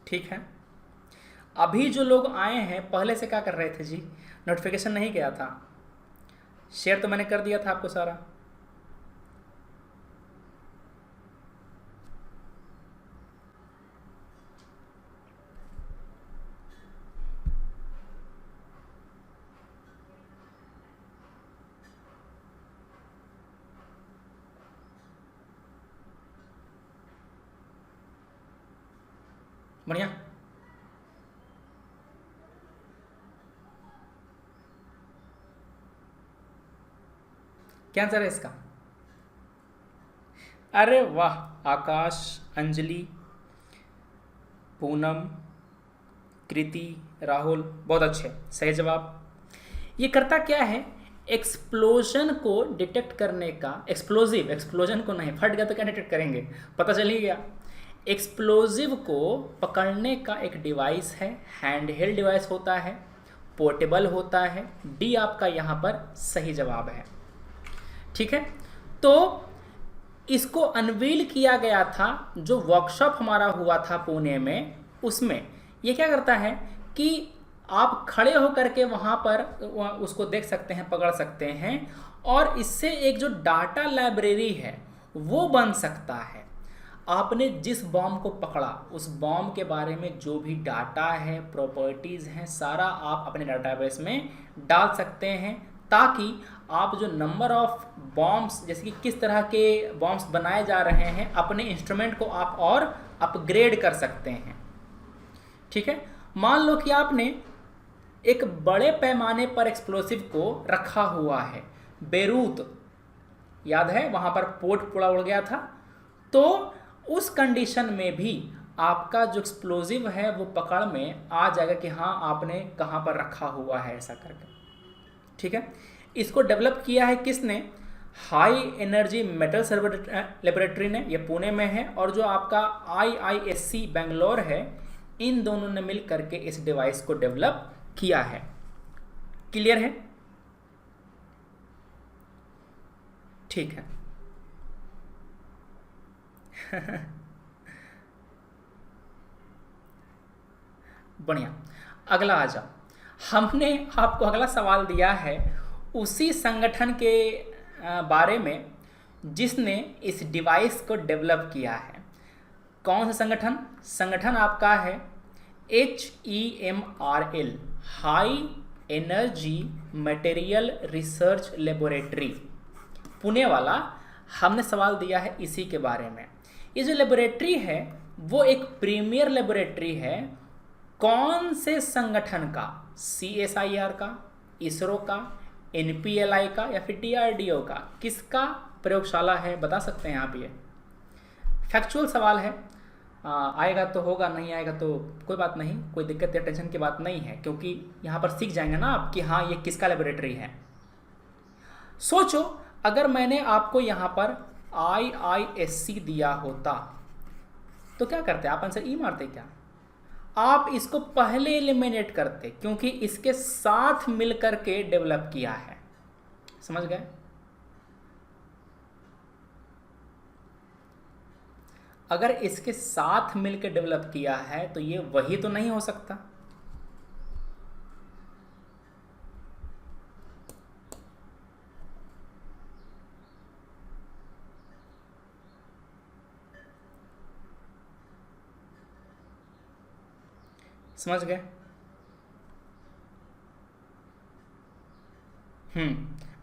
S1: ठीक है। अभी जो लोग आए हैं पहले से क्या कर रहे थे जी? नोटिफिकेशन नहीं गया था, शेयर तो मैंने कर दिया था आपको सारा। बढ़िया। क्या आंसर है इसका? अरे वाह, आकाश, अंजलि, पूनम, कृति, राहुल, बहुत अच्छे, सही जवाब। ये करता क्या है? एक्सप्लोजन को डिटेक्ट करने का, एक्सप्लोजन को नहीं, फट गया तो क्या डिटेक्ट करेंगे, पता चल ही गया। एक्सप्लोजिव को पकड़ने का एक डिवाइस है, हैंड हेल्ड डिवाइस होता है, पोर्टेबल होता है। डी आपका यहाँ पर सही जवाब है। ठीक है। तो इसको अनवील किया गया था, जो वर्कशॉप हमारा हुआ था पुणे में, उसमें ये क्या करता है कि आप खड़े होकर के वहाँ पर उसको देख सकते हैं, पकड़ सकते हैं, और इससे एक जो डाटा लाइब्रेरी है वो बन सकता है। आपने जिस बॉम्ब को पकड़ा उस बॉम्ब के बारे में जो भी डाटा है, प्रॉपर्टीज़ हैं, सारा आप अपने डाटाबेस में डाल सकते हैं, ताकि आप जो नंबर ऑफ बॉम्ब्स, जैसे कि किस तरह के बॉम्ब्स बनाए जा रहे हैं, अपने इंस्ट्रूमेंट को आप और अपग्रेड कर सकते हैं। ठीक है। मान लो कि आपने एक बड़े पैमाने पर एक्सप्लोसिव को रखा हुआ है, बेरूत याद है, वहाँ पर पोर्ट पूरा उड़ गया था, तो उस कंडीशन में भी आपका जो एक्सप्लोजिव है वो पकड़ में आ जाएगा कि हाँ आपने कहाँ पर रखा हुआ है, ऐसा करके। ठीक है। इसको डेवलप किया है किसने? हाई एनर्जी मेटल्स लेबोरेटरी ने, ये पुणे में है, और जो आपका IISc बेंगलोर है, इन दोनों ने मिल करके इस डिवाइस को डेवलप किया है। क्लियर है? ठीक है। बढ़िया। अगला आ जाओ। हमने आपको अगला सवाल दिया है उसी संगठन के बारे में जिसने इस डिवाइस को डेवलप किया है। कौन सा संगठन? संगठन आपका है HEMRL, high energy material research laboratory, Pune वाला, हमने सवाल दिया है इसी के बारे में। ये जो लेबोरेटरी है वो एक प्रीमियर लेबोरेटरी है, कौन से संगठन का? CSIR का, इसरो का, NPLI का या फिर DRDO का? किसका प्रयोगशाला है, बता सकते हैं आप? ये फैक्चुअल सवाल है, आएगा तो होगा, नहीं आएगा तो कोई बात नहीं, कोई दिक्कत या टेंशन की बात नहीं है, क्योंकि यहाँ पर सीख जाएंगे ना आप कि हाँ ये किसका लेबोरेटरी है। सोचो अगर मैंने आपको यहाँ पर IISc दिया होता तो क्या करते? आप आंसर ई मारते क्या? आप इसको पहले एलिमिनेट करते, क्योंकि इसके साथ मिलकर के डेवलप किया है। समझ गए? अगर इसके साथ मिलकर डेवलप किया है तो ये वही तो नहीं हो सकता। समझ गए?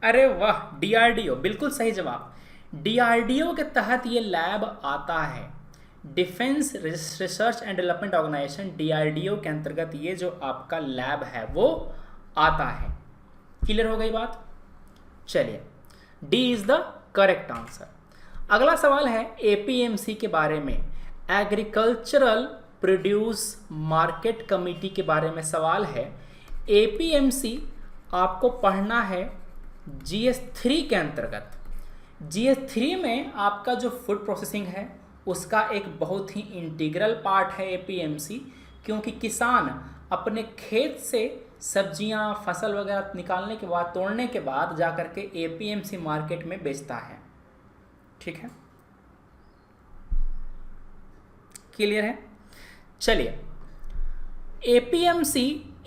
S1: अरे वाह, DRDO, बिल्कुल सही जवाब। DRDO के तहत ये लैब आता है, Defence Research and Development Organisation, DRDO के अंतर्गत ये जो आपका लैब है वो आता है। क्लियर हो गई बात? चलिए, D is the correct answer. अगला सवाल है APMC के बारे में, एग्रीकल्चरल प्रोड्यूस मार्केट कमेटी के बारे में सवाल है। APMC आपको पढ़ना है GS3 के अंतर्गत। GS3 में आपका जो फूड प्रोसेसिंग है उसका एक बहुत ही इंटीग्रल पार्ट है APMC, क्योंकि किसान अपने खेत से सब्जियां, फसल वगैरह निकालने के बाद, तोड़ने के बाद जाकर के APMC मार्केट में बेचता है। ठीक है, क्लियर है? चलिए, APMC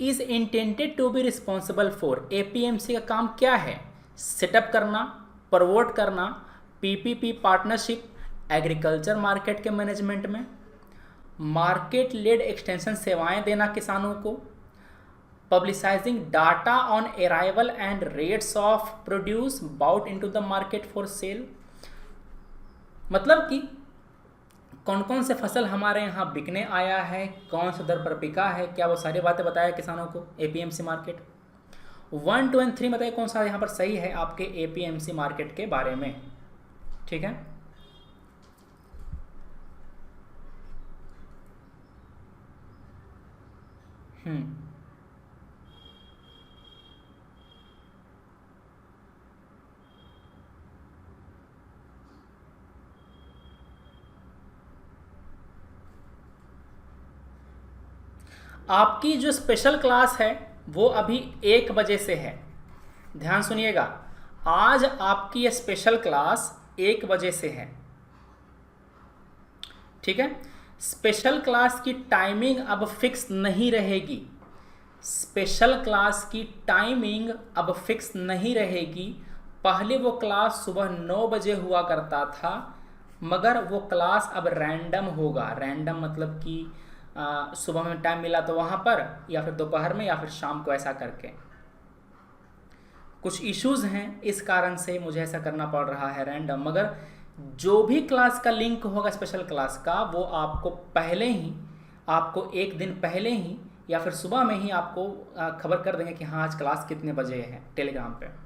S1: is intended to be responsible for, APMC का काम क्या है? सेटअप करना, प्रमोट करना PPP पार्टनरशिप एग्रीकल्चर मार्केट के मैनेजमेंट में, मार्केट लेड एक्सटेंशन सेवाएं देना किसानों को, publicising data on arrival and rates of produce brought into the market for sale, मतलब कि कौन कौन से फसल हमारे यहाँ बिकने आया है, कौन से दर पर बिका है, क्या वो सारी बातें बताया किसानों को APMC मार्केट। 1, 2 और 3 बताइए कौन सा यहाँ पर सही है आपके APMC मार्केट के बारे में। ठीक है, आपकी जो स्पेशल क्लास है वो अभी 1 बजे से है। ध्यान सुनिएगा, आज आपकी ये स्पेशल क्लास 1 बजे से है। ठीक है, स्पेशल क्लास की टाइमिंग अब फिक्स नहीं रहेगी। स्पेशल क्लास की टाइमिंग अब फिक्स नहीं रहेगी। पहले वो क्लास सुबह 9 बजे हुआ करता था, मगर वो क्लास अब रैंडम होगा। रैंडम मतलब कि सुबह में टाइम मिला तो वहाँ पर, या फिर दोपहर में, या फिर शाम को, ऐसा करके। कुछ इश्यूज़ हैं, इस कारण से मुझे ऐसा करना पड़ रहा है रैंडम। मगर जो भी क्लास का लिंक होगा स्पेशल क्लास का, वो आपको पहले ही, आपको 1 दिन पहले ही या फिर सुबह में ही आपको खबर कर देंगे कि हाँ आज क्लास कितने बजे है, टेलीग्राम पे।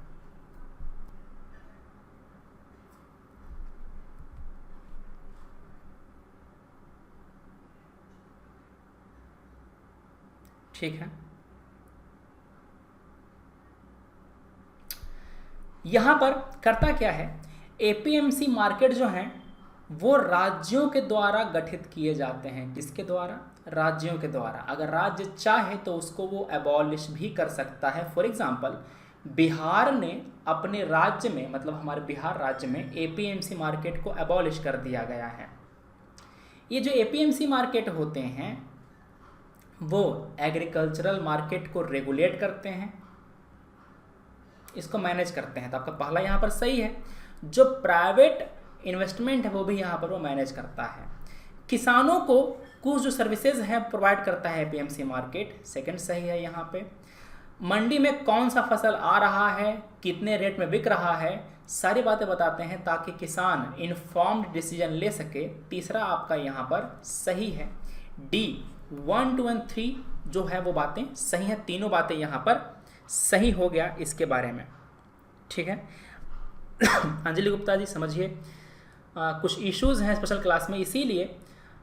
S1: ठीक है, यहाँ पर करता क्या है, APMC मार्केट जो हैं वो राज्यों के द्वारा गठित किए जाते हैं। किसके द्वारा? राज्यों के द्वारा। अगर राज्य चाहे तो उसको वो एबॉलिश भी कर सकता है। फॉर एग्जांपल, बिहार ने अपने राज्य में, मतलब हमारे बिहार राज्य में APMC मार्केट को एबॉलिश कर दिया गया है। ये जो APMC मार्केट होते हैं वो एग्रीकल्चरल मार्केट को रेगुलेट करते हैं, इसको मैनेज करते हैं। तो आपका पहला यहाँ पर सही है। जो प्राइवेट इन्वेस्टमेंट है वो भी यहाँ पर वो मैनेज करता है। किसानों को कुछ जो सर्विसेज हैं प्रोवाइड करता है एपीएमसी मार्केट, सेकंड सही है यहाँ पे। मंडी में कौन सा फसल आ रहा है, कितने रेट में बिक रहा है, सारी बातें बताते हैं ताकि किसान इन्फॉर्म्ड डिसीजन ले सके, तीसरा आपका यहाँ पर सही है। डी 1, 2 और 3 जो है वो बातें सही हैं, तीनों बातें यहाँ पर सही हो गया इसके बारे में, ठीक है। अंजलि गुप्ता जी समझिए, कुछ इश्यूज़ हैं स्पेशल क्लास में, इसीलिए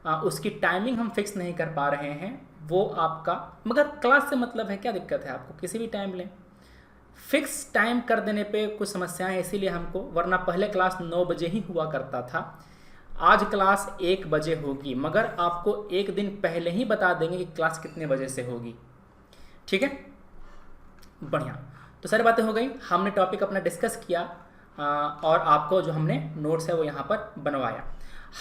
S1: उसकी टाइमिंग हम फिक्स नहीं कर पा रहे हैं, वो आपका, मगर क्लास से मतलब है, क्या दिक्कत है आपको, किसी भी टाइम लें। फिक्स टाइम कर देने पे कुछ समस्याएं हैं, इसीलिए हमको, वरना पहले क्लास 9 बजे ही हुआ करता था, आज क्लास 1 बजे होगी, मगर आपको एक दिन पहले ही बता देंगे कि क्लास कितने बजे से होगी, ठीक है। बढ़िया, तो सारी बातें हो गई, हमने टॉपिक अपना डिस्कस किया और आपको जो हमने नोट्स है वो यहाँ पर बनवाया।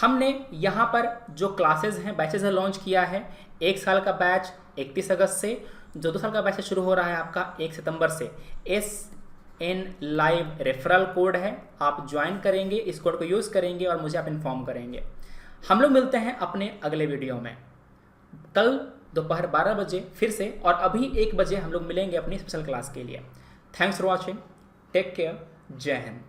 S1: हमने यहाँ पर जो क्लासेस हैं, बैचेस लॉन्च किया है। 1 साल का बैच 31 अगस्त से, जो 2 साल का बैच शुरू हो रहा है आपका 1 सितंबर से। SN लाइव रेफरल कोड है, आप ज्वाइन करेंगे, इस कोड को यूज़ करेंगे और मुझे आप इन्फॉर्म करेंगे। हम लोग मिलते हैं अपने अगले वीडियो में कल दोपहर 12 बजे फिर से, और अभी 1 बजे हम लोग मिलेंगे अपनी स्पेशल क्लास के लिए। Thanks for watching, take care, जय हिंद।